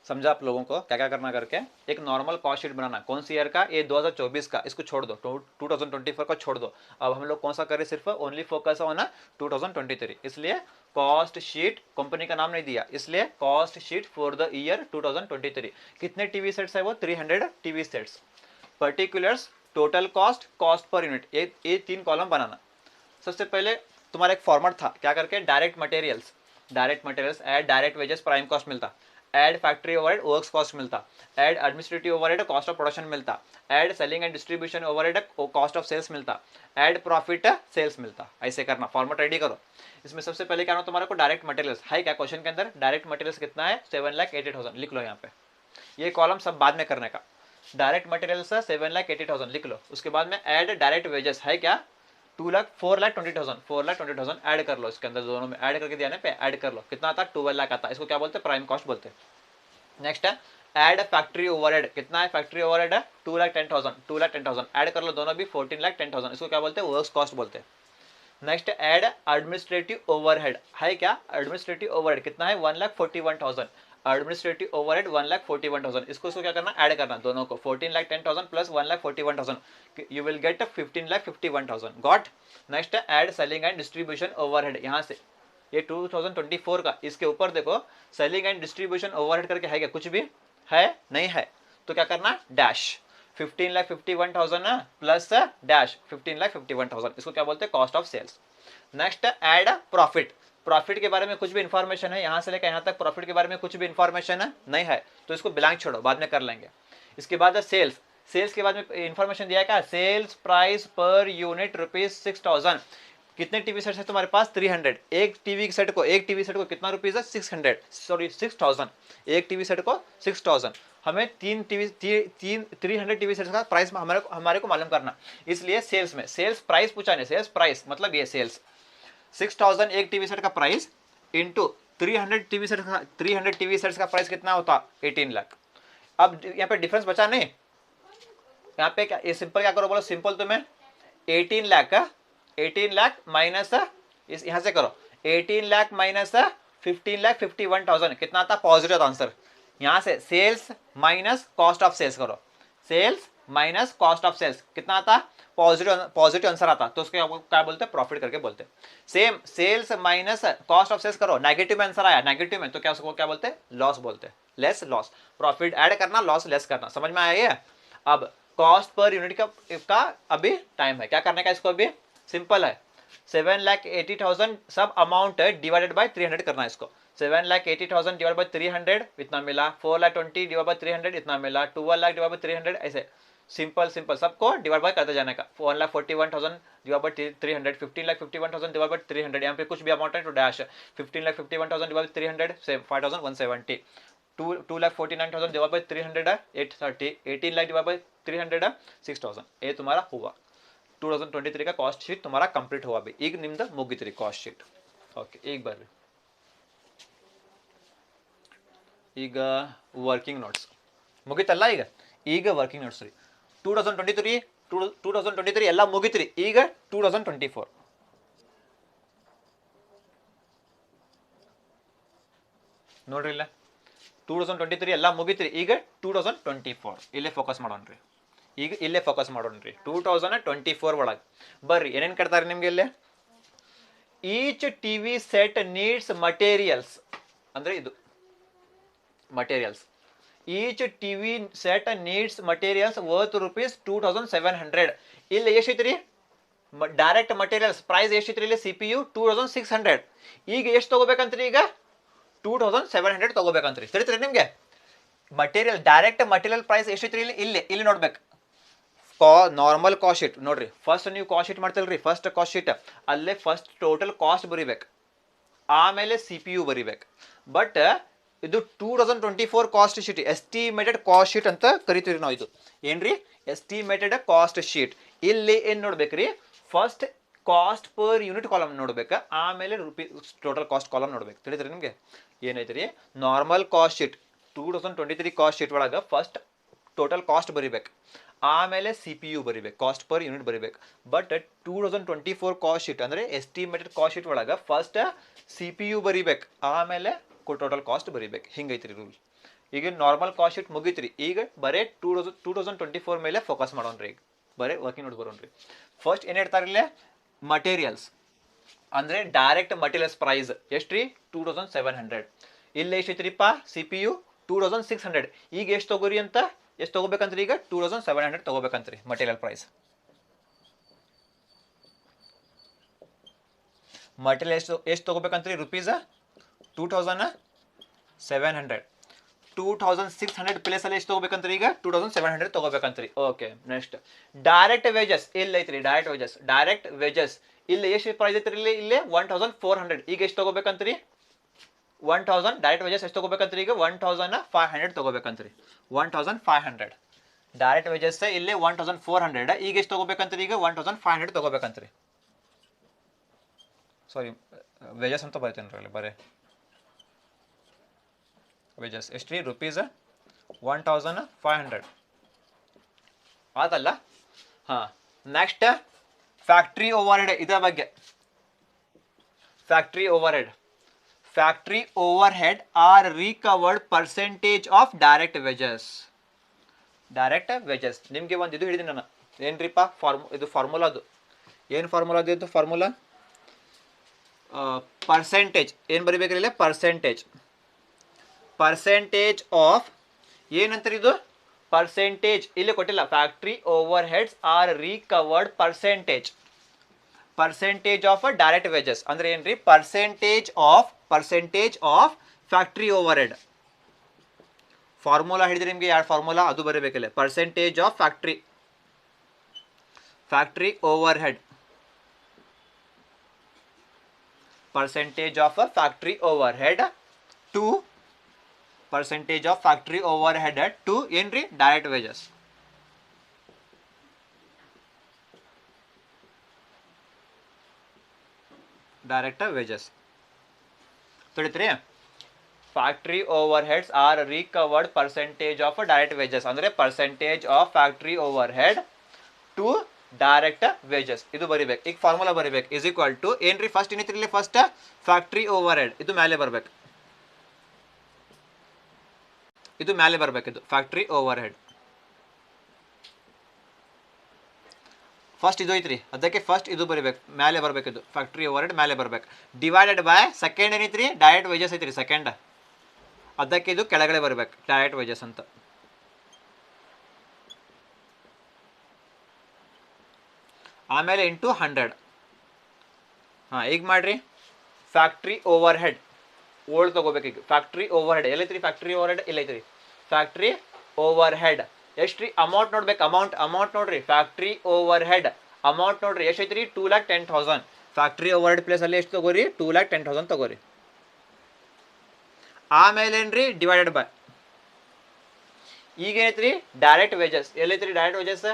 समझा आप लोगों को क्या क्या करना करके? एक नॉर्मल कॉस्ट शीट बनाना. कौन सी ईयर का? ये 2024 का, इसको छोड़ दो, 2024 को छोड़ दो. अब हम लोग कौन सा करें? सिर्फ ओनली फोकस ऑन 2023. इसलिए कॉस्ट शीट, कंपनी का नाम नहीं दिया, इसलिए cost sheet for the year 2023. कितने टीवी सेट्स है वो? 300 TV sets. Particulars, total cost, cost per unit, ये 3 कॉलम बनाना. सबसे पहले तुम्हारा एक फॉर्मेट था, क्या करके? Direct materials, add direct wages prime cost मिलता, add factory overhead works cost मिलता, add administrative overhead cost of production मिलता, add selling and distribution overhead cost of sales मिलता, ऐड प्रॉफिट सेल्स मिलता. ऐसे करना, फॉर्मेट रेडी करो. इसमें सबसे पहले क्या तुम्हारे को? डायरेक्ट मटेरियल्स है क्या? क्वेश्चन के अंदर डायरेक्ट मटेरियल्स कितना है? 7,80,000 लिख लो यहाँ पे. ये कॉलम सब बाद में करने का. डायरेक्ट मटेरियल्स 7,80,000 लिख लो. उसके बाद में ऐड डायरेक्ट वेजेस है क्या? 4,20,000 ऐड कर लो. इसके अंदर दोनों में ऐड करके दिया ना पे, ऐड कर लो. कितना आता? 12 लाख आता. इसको क्या बोलते हैं? प्राइम कॉस्ट बोलते हैं. नेक्स्ट है ऐड फैक्ट्री ओवरहेड. कितना है फैक्ट्री ओवरहेड? 2,10,000 ऐड कर लो दोनों भी. 14,10,000 इसको क्या बोलते हैं? वर्क्स कॉस्ट बोलते हैं. नेक्स्ट ऐड एडमिनिस्ट्रेटिव ओवरहेड है क्या? एडमिनिस्ट्रेटिव ओवरहेड कितना है? 1,41,000. Administrative overhead 1,41,000. इसको क्या करना? ऐड करना दोनों को. 14,10,000 plus 1,41,000, you will get 15,51,000. Got. Next add selling and distribution overhead. यहाँ से ये 2024 का, इसके ऊपर देखो सेलिंग एंड डिस्ट्रीब्यूशन ओवरहेड करके है क्या? कुछ भी है? नहीं है. तो क्या करना? Dash 15,51,000 plus dash 15,51,000. इसको क्या बोलते हैं? Cost of sales. Next add profit. Profit के बारे में कुछ भी इंफॉर्मेशन है यहाँ से लेकर यहाँ तक? प्रॉफिट के बारे में कुछ भी इंफॉर्मेशन है? नहीं है, तो इसको ब्लैंक छोड़ो, बाद में कर लेंगे. इसके बाद सेल्स. सेल्स के बाद में इंफॉर्मेशन दिया क्या? Sales price per unit ₹6,000. कितने टीवी सेट्स है तुम्हारे पास? 300. एक टीवी सेट को कितना रुपीज है? 600, सॉरी 6,000. एक टीवी सेट को 6,000. हमें 300 टीवी सेट्स का प्राइस हमारे को मालूम करना. इसलिए सेल्स में सेल्स प्राइस पूछा नहीं, सेल्स प्राइस मतलब ये सेल्स 6,000 एक टीवी सेट का प्राइस इंटू 300 टीवी सेट्स का प्राइस कितना होता? 18 लाख. अब यहाँ पे डिफरेंस बचा नहीं. यहाँ पे क्या, ये सिंपल क्या करो? बोलो सिंपल. तुम्हें 18 लाख माइनस इस यहाँ से करो. 18 लाख माइनस 15,51,000 कितना आता? Positive answer. यहाँ से sales minus cost of sales करो. Sales minus cost of sales कितना आता? पॉजिटिव आंसर आता. तो उसके क्या बोलते हैं? प्रॉफिट करके बोलते हैं. Same sales minus cost of sales करो, नेगेटिव में आंसर आया, नेगेटिव में, तो क्या उसको क्या बोलते हैं? लॉस बोलते हैं. Less loss. प्रॉफिट ऐड करना, लॉस लेस करना. समझ में आया ये? अब कॉस्ट पर यूनिट का अभी टाइम है. क्या करने का इसको? अभी सिंपल है. 7,80,000 सब अमाउंट है डिवाइडेड बाय 300 करना है इसको. 7,80,000 डिवाइड बाय 300 इतना मिला. 4,20,000 डिवाइड बाय 300 इतना मिला. 12 लाख डिवाइड बाय 300. ऐसे सिंपल सबको डिवाइड बाय करते जाने का. 1,41,000 डिवाइड बाय 300, 15,51,000 डिवाइड बाय 300. यहाँ पे कुछ भी अमाउंट है तो dash. 15,51,000 divide by 300 same 5,170. 2,49,000 divide by 300 830. 18 lakh divide by 300 6,000. ये तुम्हारा हुआ 2023 का कॉस्ट शीट तुम्हारा कंप्लीट हुआ. भी ಈಗ ನಿಮ್ದು ಮುಗಿತ್ರಿ ಕಾಸ್ಟ್ ಶೀಟ್. ಓಕೆ, ಈಗ ಬರ್ರಿ. ಈಗ ವರ್ಕಿಂಗ್ ನೋಟ್ಸ್ ಮುಗಿತಲ್ಲ. ಈಗ ವರ್ಕಿಂಗ್ ನೋಟ್ಸ್ ರೀ. 2023 ಎಲ್ಲ ಮುಗಿತ್ರಿ. ಈಗ 2024 ನೋಡ್ರಿ. ಇಲ್ಲ 2023 ಎಲ್ಲ ಮುಗಿತ್ರಿ. ಈಗ 2024 ಇಲ್ಲೇ ಫೋಕಸ್ ಮಾಡೋಣ್ರಿ. ಈಗ ಇಲ್ಲೇ ಫೋಕಸ್ ಮಾಡೋಣ್ರಿ. 2024 ಒಳಗೆ ಬರ್ರಿ. ಏನೇನು ಕೇಳ್ತಾರೆ ನಿಮ್ಗೆ ಇಲ್ಲೇ? Each TV set needs materials ಅಂದ್ರೆ ಇದು materials. Each TV set needs materials worth ₹2,700. ಇಲ್ಲಿ ಎಷ್ಟೈತ್ರಿ? ಡೈರೆಕ್ಟ್ ಮಟೀರಿಯಲ್ಸ್ ಪ್ರೈಸ್ ಎಷ್ಟೈತ್ರಿ? ಇಲ್ಲಿ CPU 2,600. ಈಗ ಎಷ್ಟು ತಗೋಬೇಕಂತ್ರಿ? ಈಗ 2,700 ತಗೋಬೇಕಂತ್ರಿ. ತಿಳಿತ್ರಿ ನಿಮ್ಗೆ? ಮಟೀರಿಯಲ್ ಡೈರೆಕ್ಟ್ ಮಟೀರಿಯಲ್ ಪ್ರೈಸ್ ಎಷ್ಟೈತ್ರಿ? ಇಲ್ಲಿ ನೋಡ್ಬೇಕು. ನಾರ್ಮಲ್ ಕಾಸ್ಟ್ ಶೀಟ್ ನೋಡ್ರಿ. ಫಸ್ಟ್ ನೀವು ಕಾಸ್ಟ್ ಶೀಟ್ ಮಾಡ್ತಿಲ್ರಿ, ಫಸ್ಟ್ ಕಾಸ್ಟ್ ಶೀಟ್ ಅಲ್ಲೇ ಫಸ್ಟ್ ಟೋಟಲ್ ಕಾಸ್ಟ್ ಬರಿಬೇಕು, ಆಮೇಲೆ CPU ಬರಿಬೇಕು. ಬಟ್ ಇದು 2024 cost sheet, estimated cost sheet ಅಂತ ಕರಿತೀವಿ ನಾವು. ಇದು ಏನ್ರಿ ಎಸ್ಟಿಮೇಟೆಡ್ ಕಾಸ್ಟ್ ಶೀಟ್. ಇಲ್ಲಿ ಏನು ನೋಡ್ಬೇಕ್ರಿ, first cost per unit column ನೋಡ್ಬೇಕು, ಆಮೇಲೆ ಟೋಟಲ್ ಕಾಸ್ಟ್ ಕಾಲಮ್ ನೋಡ್ಬೇಕು. ತಿಳಿದ್ರಿ ನಿಮಗೆ ಏನೈತ್ರಿ, normal cost sheet 2023 cost sheet ಒಳಗೆ ಫಸ್ಟ್ ಟೋಟಲ್ ಕಾಸ್ಟ್ ಬರಿಬೇಕು, ಆಮೇಲೆ ಸಿ ಪಿ ಯು ಬರಿಬೇಕು, ಕಾಸ್ಟ್ ಪರ್ ಯೂನಿಟ್ ಬರಿಬೇಕು. ಬಟ್ 2024 ಕಾಸ್ಟ್ ಶೀಟ್ ಅಂದರೆ ಎಸ್ಟಿಮೇಟೆಡ್ ಕಾಸ್ಟ್ ಶೀಟ್ ಒಳಗೆ ಫಸ್ಟ್ ಸಿ ಪಿ ಯು ಬರಿಬೇಕು, ಆಮೇಲೆ ಟೋಟಲ್ ಕಾಸ್ಟ್ ಬರಿಬೇಕು. ಹಿಂಗೈತ್ರಿ ರೂಲ್. ಈಗ ನಾರ್ಮಲ್ ಕಾಸ್ಟ್ ಶೀಟ್ ಮುಗೀತ್ರಿ, ಈಗ ಬರೀ 2024 ಮೇಲೆ ಫೋಕಸ್ ಮಾಡೋಣ್ರಿ. ಈಗ ಬರೀ ವರ್ಕಿಂಗ್ ನೋಟ್ ಬರೋಣ್ರಿ. ಫಸ್ಟ್ ಏನು ಹೇಳ್ತಾರೆ ಇಲ್ಲೇ, ಮಟೀರಿಯಲ್ಸ್ ಅಂದರೆ ಡೈರೆಕ್ಟ್ ಮಟೀರಿಯಲ್ಸ್ ಪ್ರೈಸ್ ಎಷ್ಟು ರೀ, 2700. ಇಲ್ಲಿ ಎಷ್ಟು ಐತ್ರಿಪ್ಪ, ಸಿ ಪಿ ಯು 2600. ಈಗ ಎಷ್ಟು ತಗೋರಿ ಅಂತ, ಎಷ್ಟು ತಗೋಬೇಕಂತ್ರಿ, ಈಗ 2700 ತಗೋಬೇಕಂತ್ರಿ ಮಟೀರಿಯಲ್ ಪ್ರೈಸ್. ಮಟೀರಿಯಲ್ ಎಷ್ಟು ತಗೋಬೇಕಂತ್ರಿ, ರುಪೀಸ್ 2700. 2600 ಪ್ಲೇಸ್ ಅಲ್ಲಿ ಎಷ್ಟು ತಗೋಬೇಕಂತ್ರಿ, ಈಗ 2700 ತಗೋಬೇಕಂತ್ರಿ. Okay, next direct wages. ಇಲ್ಲಿ ಐತ್ರಿ ಡೈರೆಕ್ಟ್ ವೇಜಸ್ ಇಲ್ಲಿ ಎಷ್ಟು ಪ್ರೈಸ್ ಐತ್ರಿ, ಇಲ್ಲಿ 1400. ಈಗ ಎಷ್ಟು ತಗೋಬೇಕಂತ್ರಿ, 1000. ಡೈರೆಕ್ಟ್ ವೇಜಸ್ ಎಷ್ಟು ತಗೋಬೇಕಂತ್ರಿ, ಈಗ 1500 ತಗೋಬೇಕಂತ್ರಿ. 1500 ಡೈರೆಕ್ಟ್ ವೇಜಸ್ ಇಲ್ಲಿ 1400. ಈಗ ಎಷ್ಟು ತಗೋಬೇಕಂತ್ರಿ, ಈಗ 1500 ತಗೋಬೇಕಂತ್ರಿ. ಸಾರಿ, ವೇಜಸ್ ಅಂತ ಬರ್ತೇನೆ ಅಲ್ಲಿ, ಬರೀ ವೇಜಸ್ ಎಷ್ಟು ರೀ, ರುಪೀಸ್ 1500 ಆತಲ್ಲ. ಹಾಂ, ನೆಕ್ಸ್ಟ್ ಫ್ಯಾಕ್ಟ್ರಿ ಓವರ್ ಹೆಡ್. ಇದರ ಬಗ್ಗೆ factory overhead are recovered percentage of direct wages. ನಿಮಗೆ ಒಂದು ಇದು ಹೇಳಿದ್ದೀನಿ ನಾನು, ಏನ್ರಿಪ್ಪ ಇದು ಫಾರ್ಮುಲಾದು. ಏನು ಫಾರ್ಮುಲಾ ಅದು, ಇದು ಫಾರ್ಮುಲಾ ಪರ್ಸೆಂಟೇಜ್. ಏನು ಬರಿಬೇಕ್ರಿ ಇಲ್ಲ, ಪರ್ಸೆಂಟೇಜ್ ಆಫ್ ಏನಂತಾರೆ ಇದು, ಪರ್ಸೆಂಟೇಜ್ ಇಲ್ಲಿ ಕೊಟ್ಟಿಲ್ಲ. Factory overheads are recovered percentage of direct wages ಅಂದ್ರೆ ಏನ್ರಿ, percentage of factory overhead. Formula ಹಿಡಿದ್ರೆ ನಿಮಗೆ ಎರಡು ಫಾರ್ಮುಲಾ ಅದು ಬರೀಬೇಕಿಲ್ಲ. Percentage of factory overhead, percentage of a factory overhead to percentage of factory overhead to ಏನ್ರಿ, ಡೈರೆಕ್ಟ್ ವೇಜಸ್. ತಿಳಿತ್ರಿ, factory overheads are recovered percentage of direct wages ಅಂದ್ರೆ percentage of factory overhead to direct wages. ಇದು ಬರಿಬೇಕು. ಈಗ ಫಾರ್ಮುಲಾ ಬರಿಬೇಕು, ಇಸ್ ಈಕ್ವಲ್ ಟು ಏನ್ರಿ, ಫಸ್ಟ್ ಏನಿತ್ರಿ ಇಲ್ಲಿ, ಫಸ್ಟ್ ಫ್ಯಾಕ್ಟ್ರಿ ಓವರ್ ಹೆಡ್ ಇದು ಮೇಲೆ ಬರ್ಬೇಕು, ಇದು ಫ್ಯಾಕ್ಟ್ರಿ ಓವರ್ ಹೆಡ್. ಫಸ್ಟ್ ಇದು ಐತ್ರಿ, ಅದಕ್ಕೆ ಫಸ್ಟ್ ಇದು ಬರಿಬೇಕು, ಮೇಲೆ ಬರ್ಬೇಕು. ಇದು ಫ್ಯಾಕ್ಟ್ರಿ ಓವರ್ ಹೆಡ್ ಮೇಲೆ ಬರ್ಬೇಕು. ಡಿವೈಡೆಡ್ ಬೈ ಸೆಕೆಂಡ್ ಏನೈತ್ರಿ, ಡೈರೆಕ್ಟ್ ವೇಜಸ್ ಐತ್ರಿ ಸೆಕೆಂಡ್, ಅದಕ್ಕೆ ಇದು ಕೆಳಗಡೆ ಬರ್ಬೇಕು, ಡೈರೆಕ್ಟ್ ವೇಜಸ್ ಅಂತ. ಆಮೇಲೆ ಇಂಟು 100. ಹಾಂ, ಈಗ ಮಾಡ್ರಿ ಫ್ಯಾಕ್ಟ್ರಿ ಓವರ್ ಹೆಡ್ ಓಲ್ಡ್ ತಗೋಬೇಕು. ಈಗ ಫ್ಯಾಕ್ಟ್ರಿ ಓವರ್ ಹೆಡ್ ಎಲ್ಲೈತ್ರಿ, ಫ್ಯಾಕ್ಟ್ರಿ ಓವರ್ ಹೆಡ್ ಇಲ್ಲೈತ್ರಿ. ಫ್ಯಾಕ್ಟ್ರಿ ಓವರ್ ಹೆಡ್ ಎಷ್ಟು ರೀ, ಅಮೌಂಟ್ ನೋಡ್ಬೇಕು, ಅಮೌಂಟ್ ನೋಡ್ರಿ. ಫ್ಯಾಕ್ಟ್ರಿ ಓವರ್ ಹೆಡ್ ಅಮೌಂಟ್ ನೋಡ್ರಿ ಎಷ್ಟು ಐತ್ರಿ, 2,10,000. ಫ್ಯಾಕ್ಟ್ರಿ ಓವರ್ ಹೆಡ್ ಪ್ಲೇಸ್ ಅಲ್ಲಿ ಎಷ್ಟು ತಗೋರಿ, 2,10,000 ತಗೋರಿ. ಆಮೇಲೆ ಏನ್ರಿ, ಡಿವೈಡೆಡ್ ಬೈ ಈಗ ಏನೈತ್ರಿ, ಡೈರೆಕ್ಟ್ ವೇಜಸ್ ಎಲ್ಲೈತ್ರಿ, ಡೈರೆಕ್ಟ್ ವೇಜಸ್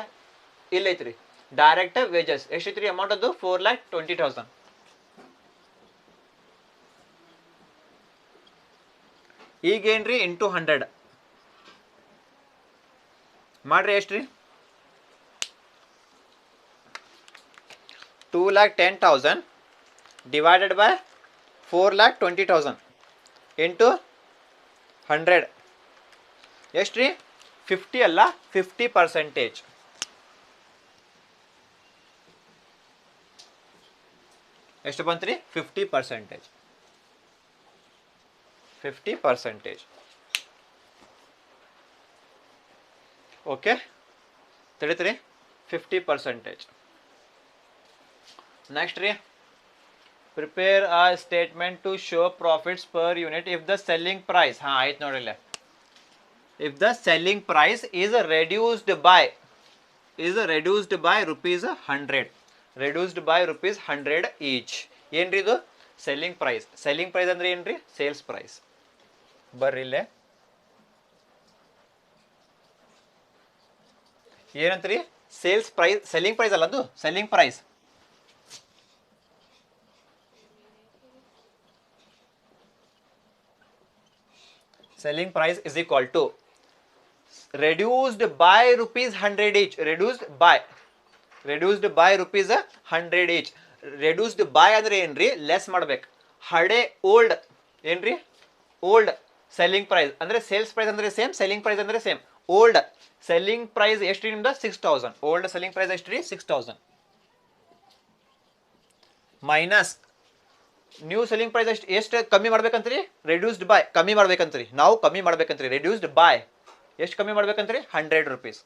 ಇಲ್ಲೈತ್ರಿ. ಡೈರೆಕ್ಟ್ ವೇಜಸ್ ಎಷ್ಟೈತ್ರಿ ಅಮೌಂಟ್, ಅದು 4,20,000. ಈಗೇನ್ರಿ, ಇಂಟು 100 ಮಾಡ್ರಿ. ಎಷ್ಟ್ರಿ, 2,10,000 ಡಿವೈಡೆಡ್ ಬೈ 4,20,000 ಇಂಟು 100 ಎಷ್ಟ್ರಿ, 50 ಅಲ್ಲ, 50%. ಎಷ್ಟು ಬಂತ್ರಿ, 50%. ಓಕೆ, ತಿಳಿತ್ರಿ, 50%. ನೆಕ್ಸ್ಟ್ ರೀ, prepare a statement to show profits per unit if the selling price. ಹಾಂ, ಆಯ್ತು ನೋಡಿಲ್ಲ. If the selling price is reduced by rupees 100, reduced by rupees 100 each. ಏನ್ರಿ ಇದು, ಸೆಲ್ಲಿಂಗ್ ಪ್ರೈಸ್ ಅಂದ್ರೆ ಏನ್ರಿ, ಸೇಲ್ಸ್ ಪ್ರೈಸ್. ಬರ್ರಿ ಇಲ್ಲೇ ಏನಂತ್ರಿ ಸೇಲ್ಸ್ ಪ್ರೈಸ್ ಸೆಲ್ಲಿಂಗ್ ಪ್ರೈಸ್ ಅಲ್ಲ ಅದು selling price selling price is equal to reduced by rupees 100 each reduced by rupees 100 each reduced by ಅಂದ್ರೆ ಏನ್ರಿ ಲೆಸ್ ಮಾಡ್ಬೇಕು ಹಳೆ ಓಲ್ಡ್ ಏನ್ರಿ ಓಲ್ಡ್ ಸೆಲ್ಲಿಂಗ್ ಪ್ರೈಸ್ ಅಂದ್ರೆ ಸೇಲ್ಸ್ ಪ್ರೈಸ್ ಅಂದ್ರೆ ಸೇಮ್ ಸೆಲ್ಲಿಂಗ್ ಪ್ರೈಸ್ ಅಂದ್ರೆ ಸೇಮ್ ಓಲ್ಡ್ ಸೆಲ್ಲಿಂಗ್ ಪ್ರೈಸ್ ಎಷ್ಟು ನಿಮ್ದು 6000 ಓಲ್ಡ್ ಸೆಲ್ಲಿಂಗ್ ಪ್ರೈಸ್ ಎಷ್ಟು ರೀ 6000 ಮೈನಸ್ ನ್ಯೂ ಸೆಲ್ಲಿಂಗ್ ಪ್ರೈಸ್ ಎಷ್ಟು ಕಮ್ಮಿ ಮಾಡ್ಬೇಕಂತ್ರಿ ರೆಡ್ಯೂಸ್ಡ್ ಬೈ ಕಮ್ಮಿ ಮಾಡ್ಬೇಕಂತ್ರಿ ನಾವು ಕಮ್ಮಿ ಮಾಡ್ಬೇಕಂತ್ರಿ ರೆಡ್ಯೂಸ್ಡ್ ಬೈ ಎಷ್ಟು ಕಮ್ಮಿ ಮಾಡ್ಬೇಕಂತ್ರಿ 100 rupees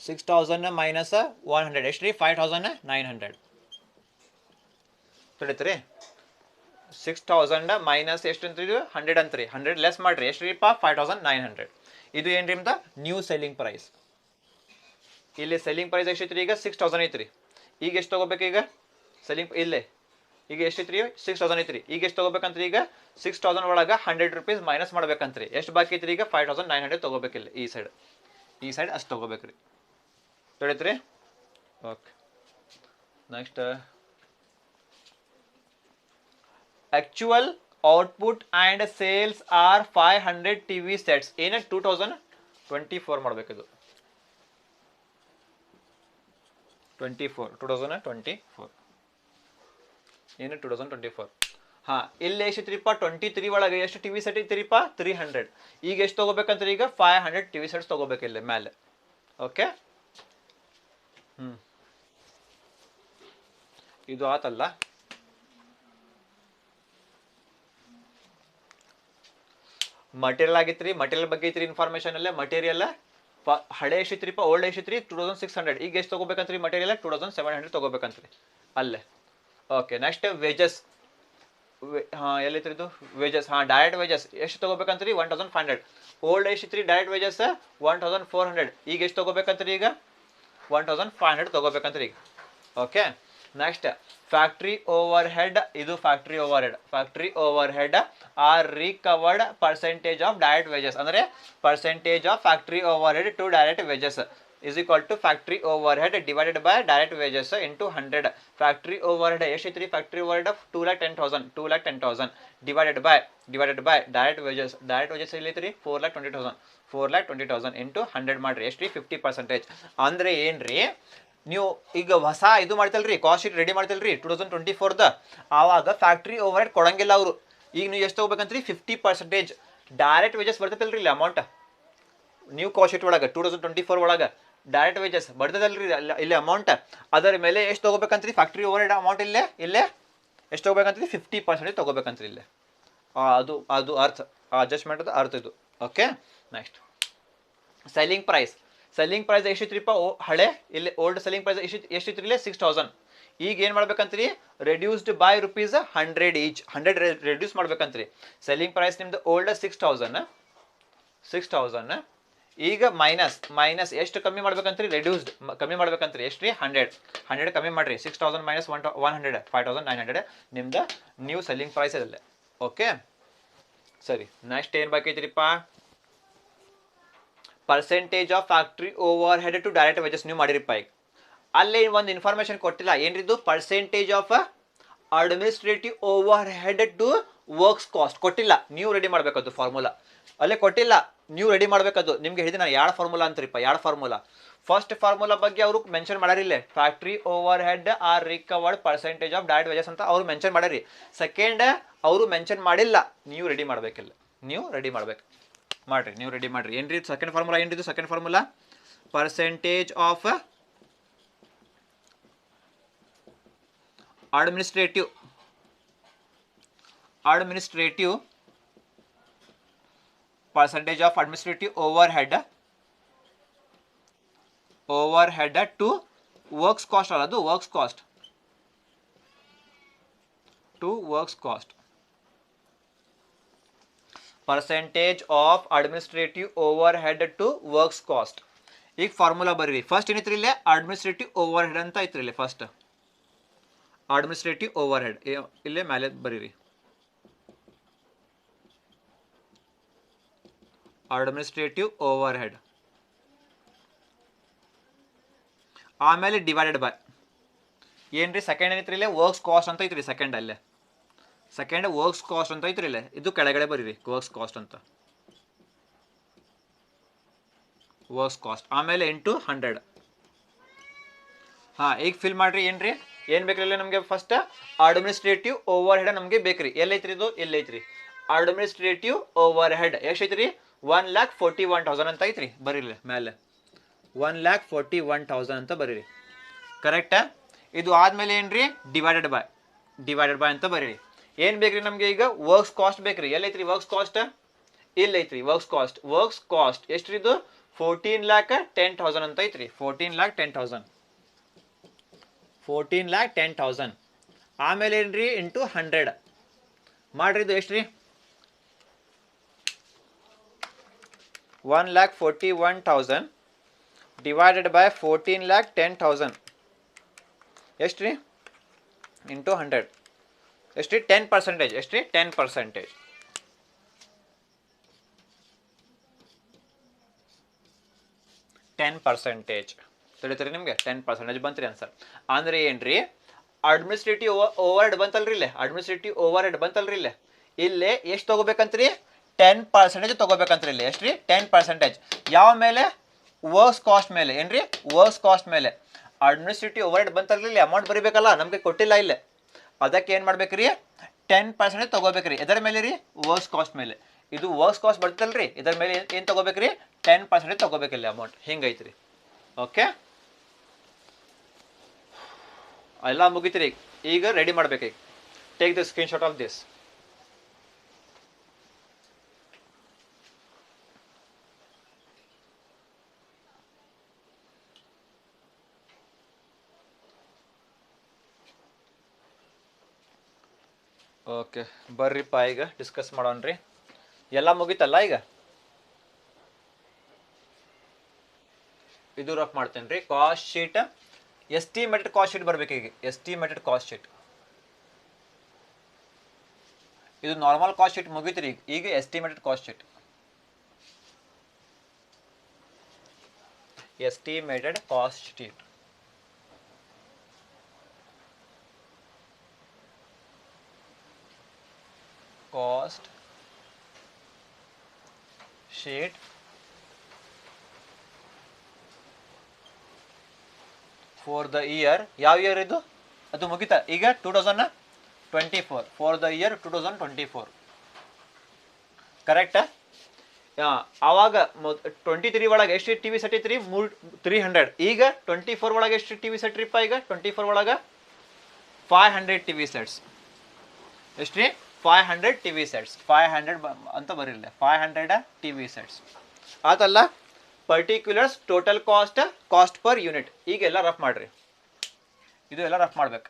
6000 ಮೈನಸ್ 100 ಎಷ್ಟು ರೀ 5900 ತಿಳಿತ್ರಿ 6000 ಮೈನಸ್ ಎಷ್ಟು ಅಂತ್ರಿ 100 ಅಂತ್ರಿ 100 ಲೆಸ್ ಮಾಡ್ರಿ ಎಷ್ಟು ರೀಪ್ಪ 5900 ಇದು ಏನ್ರಿ ನಿಮ್ದು ನ್ಯೂ ಸೆಲ್ಲಿಂಗ್ ಪ್ರೈಸ್ ಇಲ್ಲಿ ಸೆಲ್ಲಿಂಗ್ ಪ್ರೈಸ್ ಎಷ್ಟೈತ್ರಿ ಈಗ 6000 ಐತ್ರಿ ಈಗ ಎಷ್ಟು ತಗೋಬೇಕು ಈಗ ಸೆಲ್ಲಿಂಗ್ ಇಲ್ಲೇ ಈಗ ಎಷ್ಟೈತ್ರಿ 6000 ಐತ್ರಿ ಈಗ ಎಷ್ಟು ತಗೋಬೇಕಂತ್ರಿ ಈಗ 6000 ಒಳಗೆ 100 rupees ಮೈನಸ್ ಮಾಡ್ಬೇಕಂತ್ರಿ ಎಷ್ಟು ಬಾಕಿ ಐತ್ರಿ ಈಗ 5900 ತಗೋಬೇಕಿಲ್ಲ ಈ ಸೈಡ್ ಅಷ್ಟು ತಗೋಬೇಕ್ರಿ ತಿಳಿತ್ರಿ okay next actual output and sales are 500 TV sets ಏನ 2024 ಮಾಡಬೇಕಿದು 2024 ಏನು 2024 ಹಾ ಇಲ್ಲಿ ಎಷ್ಟಿತ್ರಿಪ್ಪ 23 ಒಳಗೆ ಎಷ್ಟು ಟಿವಿ ಸೆಟ್ ಐತಿರಿಪ್ಪ 300 ಈಗ ಎಷ್ಟು ತಗೋಬೇಕಂತ ಈಗ 500 TV sets ತಗೋಬೇಕಿಲ್ಲ ಮೇಲೆ ಓಕೆ ಇದು ಆತಲ್ಲ ಮಟೀರಿಯಲ್ ಆಗಿತ್ರಿ ಮಟೀರಿಯಲ್ ಬಗ್ಗೆ ಐತ್ರಿ ಇನ್ಫಾರ್ಮೇಶನ್ ಅಲ್ಲೇ ಮಟೀರಿಯಲ್ ಹಳೆ ಎಷ್ಟಿತ್ರಿಪ್ಪ ಓಲ್ಡ್ ಎಷ್ಟಿತ್ರಿ 2600 ಈಗ ಎಷ್ಟು ತಗೋಬೇಕಂತ್ರಿ ಮಟೀರಿಯಲ್ 2700 ತಗೋಬೇಕಂತ್ರಿ ಅಲ್ಲೇ ಓಕೆ ನೆಕ್ಸ್ಟ್ ವೇಜಸ್ ಹಾಂ ಎಲ್ಲೈತ್ರಿ ಇದು ವೇಜಸ್ ಹಾಂ ಡೈರೆಕ್ಟ್ ವೇಜಸ್ ಎಷ್ಟು ತಗೋಬೇಕಂತ್ರಿ 1500 ಓಲ್ಡ್ ಎಷ್ಟಿತ್ರಿ ಡೈರೆಕ್ಟ್ ವೇಜಸ್ 1400 ಈಗ ಎಷ್ಟು ತಗೋಬೇಕಂತ್ರಿ ಈಗ 1500 ತಗೋಬೇಕಂತ್ರಿ ಈಗ okay next factory overhead ಇದು factory overhead are recovered percentage of direct wages ಅಂದರೆ percentage of factory overhead to direct wages is equal to factory overhead divided by direct wages into 100 factory overhead ಎಷ್ಟೈತ್ರಿ factory overhead of 2,10,000 divided by direct wages ಎಲ್ಲೈತ್ರಿ 4,20,000 into 100 ಮಾಡ್ರಿ ಎಷ್ಟ್ರಿ 50% ಅಂದ್ರೆ ಏನ್ರಿ ನೀವು ಈಗ ಹೊಸ ಇದು ಮಾಡ್ತಲ್ರಿ ಕಾಸ್ಟ್ ಶೀಟ್ ರೆಡಿ ಮಾಡ್ತಲ್ರಿ 2024 ಆವಾಗ ಫ್ಯಾಕ್ಟ್ರಿ ಓವರ್ಹೆಡ್ ಕೊಡಂಗಿಲ್ಲ ಅವರು ಈಗ ನೀವು ಎಷ್ಟು ತಗೋಬೇಕಂತ್ರಿ 50% ಡೈರೆಕ್ಟ್ ವೇಜಸ್ ಬರ್ತೈತಲ್ರಿ ಇಲ್ಲಿ ಅಮೌಂಟ್ ನ್ಯೂ ಕಾಸ್ಟ್ ಶೀಟ್ ಒಳಗೆ 2024 ಒಳಗೆ ಡೈರೆಕ್ಟ್ ವೇಜಸ್ ಬರ್ತದಲ್ರಿ ಇಲ್ಲಿ ಅಮೌಂಟ್ ಅದರ ಮೇಲೆ ಎಷ್ಟು ತಗೋಬೇಕಂತ್ರಿ ಫ್ಯಾಕ್ಟ್ರಿ ಓವರ್ಹೆಡ್ ಅಮೌಂಟ್ ಇಲ್ಲೇ ಎಷ್ಟು ತಗೋಬೇಕಂತ್ರಿ 50% ತಗೋಬೇಕಂತ್ರಿ ಇಲ್ಲೇ ಅದು ಅರ್ಥ ಅಡ್ಜಸ್ಟ್ಮೆಂಟ್ ಅದು ಅರ್ಥ ಇದು ಓಕೆ ನೆಕ್ಸ್ಟ್ ಸೆಲ್ಲಿಂಗ್ ಪ್ರೈಸ್ ಎಷ್ಟಿತ್ರಿಪ್ಪ ಹಳೆ ಇಲ್ಲಿ ಓಲ್ಡ್ ಸೆಲ್ಲಿಂಗ್ ಪ್ರೈಸ್ ಎಷ್ಟಿತ್ರಿ ಇಲ್ಲೇ 6000 ಈಗ ಏನು ಮಾಡ್ಬೇಕಂತ್ರಿ reduced by rupees 100 each 100 reduce ಮಾಡ್ಬೇಕಂತ್ರಿ ಸೆಲ್ಲಿಂಗ್ ಪ್ರೈಸ್ ನಿಮ್ದು ಓಲ್ಡ್ 6000 ಈಗ ಮೈನಸ್ ಎಷ್ಟು ಕಮ್ಮಿ ಮಾಡ್ಬೇಕಂತ್ರಿ ರೆಡ್ಯೂಸ್ಡ್ ಕಮ್ಮಿ ಮಾಡ್ಬೇಕಂತ್ರಿ ಎಷ್ಟು ರೀ 100 ಕಮ್ಮಿ ಮಾಡ್ರಿ 6000 ಮೈನಸ್ 100 5900 ನಿಮ್ದು ನ್ಯೂ ಸೆಲ್ಲಿಂಗ್ ಪ್ರೈಸ್ ಅಲ್ಲೇ ಓಕೆ ಸರಿ ನೆಕ್ಸ್ಟ್ ಏನು ಬೇಕೈತ್ರಿಪ್ಪ percentage of factory overhead to direct wages ನೀವು ಮಾಡಿರಿಪ್ಪ ಈಗ ಅಲ್ಲೇ ಒಂದು ಇನ್ಫಾರ್ಮೇಶನ್ ಕೊಟ್ಟಿಲ್ಲ ಏನ್ರಿದು percentage of administrative overhead to works cost ಕೊಟ್ಟಿಲ್ಲ ನೀವು ರೆಡಿ ಮಾಡ್ಬೇಕದು ಫಾರ್ಮುಲಾ ಅಲ್ಲೇ ಕೊಟ್ಟಿಲ್ಲ ನೀವು ರೆಡಿ ಮಾಡ್ಬೇಕದು ನಿಮ್ಗೆ ಹೇಳಿದೆ ನಾನು ಎರಡು ಫಾರ್ಮುಲಾ ಅಂತ್ರಿಪ್ಪ ಎರಡು ಫಾರ್ಮುಲಾ ಫಸ್ಟ್ ಫಾರ್ಮುಲಾ ಬಗ್ಗೆ ಅವರು ಮೆನ್ಷನ್ ಮಾಡ್ಯಾರಿಲ್ಲೇ factory overhead are recovered percentage of direct wages ಅಂತ ಅವ್ರು ಮೆನ್ಷನ್ ಮಾಡ್ಯಾರಿ ಸೆಕೆಂಡ್ ಅವರು ಮೆನ್ಷನ್ ಮಾಡಿಲ್ಲ ನೀವು ರೆಡಿ ಮಾಡ್ಬೇಕಿಲ್ಲ ನೀವು ರೆಡಿ ಮಾಡ್ಬೇಕು ನೀವು ರೆಡಿ ಮಾಡ್ರಿ ಏನ್ರಿ ಸೆಕೆಂಡ್ ಫಾರ್ಮುಲಾ ಏನ್ರಿದು second formula percentage of administrative percentage of administrative overhead to works cost alladu works cost to works cost percentage of administrative overhead to works cost ಈಗ ಫಾರ್ಮುಲಾ ಬರೀರಿ ಫಸ್ಟ್ ಏನಿತ್ರಿ ಇಲ್ಲೇ ಅಡ್ಮಿನಿಸ್ಟ್ರೇಟಿವ್ ಓವರ್ ಹೆಡ್ ಅಂತ ಐತ್ರಿ ಇಲ್ಲಿ ಫಸ್ಟ್ ಅಡ್ಮಿನಿಸ್ಟ್ರೇಟಿವ್ ಓವರ್ ಹೆಡ್ ಇಲ್ಲೇ ಮೇಲೆ ಬರೀರಿ ಅಡ್ಮಿನಿಸ್ಟ್ರೇಟಿವ್ ಓವರ್ ಹೆಡ್, ಆಮೇಲೆ ಡಿವೈಡೆಡ್ ಬೈ ಏನ್ರಿ ಸೆಕೆಂಡ್ ಏನೈತ್ರಿ ಇಲ್ಲೇ ವರ್ಕ್ಸ್ ಕಾಸ್ಟ್ ಅಂತ ಐತ್ರಿ. ಸೆಕೆಂಡ್ ಅಲ್ಲೇ ಸೆಕೆಂಡ್ ವರ್ಕ್ಸ್ ಕಾಸ್ಟ್ ಅಂತ ಐತ್ರಿ ಇಲ್ಲೇ, ಇದು ಕೆಳಗಡೆ ಬರೀರಿ ವರ್ಕ್ಸ್ ಕಾಸ್ಟ್ ಅಂತ, ವರ್ಕ್ಸ್ ಕಾಸ್ಟ್ ಆಮೇಲೆ ಇಂಟು 100. ಹಾಂ ಈಗ ಫಿಲ್ ಮಾಡ್ರಿ. ಏನ್ರಿ ಏನು ಬೇಕ್ರಿ ಇಲ್ಲಿ ನಮಗೆ ಫಸ್ಟ್ ಅಡ್ಮಿನಿಸ್ಟ್ರೇಟಿವ್ ಓವರ್ ಹೆಡ್ ನಮಗೆ ಬೇಕ್ರಿ. ಎಲ್ಲೈತ್ರಿ ಇದು? ಎಲ್ಲೈತ್ರಿ ಅಡ್ಮಿನಿಸ್ಟ್ರೇಟಿವ್ ಓವರ್ ಹೆಡ್. ಎಷ್ಟೈತ್ರಿ? 1,41,000 ಅಂತ ಐತ್ರಿ. ಬರೀರಿ ಮೇಲೆ 1,41,000 ಅಂತ ಬರೀರಿ. ಕರೆಕ್ಟಾ? ಇದು ಆದ್ಮೇಲೆ ಏನ್ರಿ ಡಿವೈಡೆಡ್ ಬೈ ಅಂತ ಬರೀರಿ. ಏನು ಬೇಕ್ರಿ ನಮಗೆ ಈಗ? ವರ್ಕ್ಸ್ ಕಾಸ್ಟ್ ಬೇಕ್ರಿ. ಎಲ್ಲೈತ್ರಿ ವರ್ಕ್ಸ್ ಕಾಸ್ಟ್? ಇಲ್ಲೈತ್ರಿ ವರ್ಕ್ಸ್ ಕಾಸ್ಟ್ ಎಷ್ಟ್ರಿ ಇದು? 14,10,000 ಅಂತ ಐತ್ರಿ. 14,10,000 ಆಮೇಲೆ ಏನ್ರಿ ಇಂಟು 100 ಮಾಡ್ರಿ. ಇದು ಎಷ್ಟ್ರಿ? 1,41,000 ಡಿವೈಡೆಡ್ ಬೈ 14,10,000 ಎಷ್ಟ್ರಿ? ಇಂಟು 100 ಎಷ್ಟ್ರಿ? 10%. ಎಷ್ಟ್ರಿ? 10%. 10% ತಿಳಿತೀರಿ ನಿಮಗೆ? 10% ಬಂತ್ರಿ ಆನ್ಸರ್. ಅಂದ್ರೆ ಏನ್ರಿ ಅಡ್ಮಿನಿಸ್ಟ್ರೇಟಿವ್ ಓವರ್ ಹೆಡ್ ಬಂತಲ್ರಿ ಇಲ್ಲೇ, ಅಡ್ಮಿನಿಸ್ಟ್ರೇಟಿವ್ ಓವರ್ ಹೆಡ್ ಬಂತಲ್ರಿ ಇಲ್ಲೇ, ಇಲ್ಲೇ ಎಷ್ಟು ತಗೋಬೇಕಂತ್ರಿ? 10% ತಗೋಬೇಕಂತ್ರಿ ಇಲ್ಲಿ. ಎಷ್ಟ್ರಿ? 10%. ಯಾವ ಮೇಲೆ? ವರ್ಕ್ಸ್ ಕಾಸ್ಟ್ ಮೇಲೆ. ಏನ್ರಿ? ವರ್ಕ್ಸ್ ಕಾಸ್ಟ್ ಮೇಲೆ. ಅಡ್ಮಿನಿಸ್ಟ್ರೇಟಿವ್ ಓವರ್ ಹೆಡ್ ಬಂತಲ್ರಿ ಇಲ್ಲಿ, ಅಮೌಂಟ್ ಬರೀಬೇಕಲ್ಲ, ನಮಗೆ ಕೊಟ್ಟಿಲ್ಲ ಇಲ್ಲೇ. ಅದಕ್ಕೆ ಏನು ಮಾಡ್ಬೇಕ್ರಿ? 10% ತಗೋಬೇಕ್ರಿ. ಎದರ ಮೇಲೆ ರೀ? ವರ್ಕ್ಸ್ ಕಾಸ್ಟ್ ಮೇಲೆ. ಇದು ವರ್ಕ್ಸ್ ಕಾಸ್ಟ್ ಬರ್ತಲ್ರಿ, ಇದರ ಮೇಲೆ ಏನು ತಗೋಬೇಕ್ರಿ? 10% ತಗೋಬೇಕಿಲ್ಲ ಅಮೌಂಟ್. ಹಿಂಗೈತ್ರಿ. ಓಕೆ, ಎಲ್ಲ ಮುಗಿತ್ರಿ. ಈಗ ರೆಡಿ ಮಾಡ್ಬೇಕು. ಈಗ take the screenshot of this. Okay ಬರ್ರಿಪ್ಪ ಈಗ ಡಿಸ್ಕಸ್ ಮಾಡೋಣ್ರಿ. ಎಲ್ಲ ಮುಗಿತಲ್ಲ ಈಗ? ಇದು ರಫ್ ಮಾಡ್ತೇನೆ ರೀ. Cost sheet, estimated cost sheet ಬರ್ಬೇಕು ಈಗ. ಎಸ್ಟಿಮೇಟೆಡ್ ಕಾಸ್ಟ್ ಶೀಟ್, ಇದು ನಾರ್ಮಲ್ ಕಾಸ್ಟ್ ಶೀಟ್ ಮುಗಿತ್ರಿ. ಈಗ estimated cost sheet. Estimated cost sheet cost sheet for the year. ಯಾವ ಇಯರ್ ಇದು? ಅದು ಮುಗಿತಾ ಈಗ? 2024. For the year 2024. ಕರೆಕ್ಟಾ? ಆವಾಗ 23 ಒಳಗೆ ಎಷ್ಟು ಟಿ ವಿ ಸೆಟ್ ಐತ್ರಿ? 300. ಈಗ 24 ಒಳಗೆ ಎಷ್ಟು ಟಿ ವಿ ಸೆಟ್ ರೀಪ್ಪ? ಈಗ 24 ಒಳಗೆ 500 ಟಿ ವಿ ಸೆಟ್ಸ್. ಎಷ್ಟ್ರಿ? 500 ಟಿ ವಿ ಸೆಟ್ಸ್. 500 ಅಂತ ಬರಿಲ್ಲ, 500 ಟಿ ವಿ ಸೆಟ್ಸ್ ಆತಲ್ಲ. Particulars, total cost, cost per unit. ಈಗೆಲ್ಲ ರಫ್ ಮಾಡ್ರಿ. ಇದು ಎಲ್ಲ ರಫ್ ಮಾಡ್ಬೇಕು.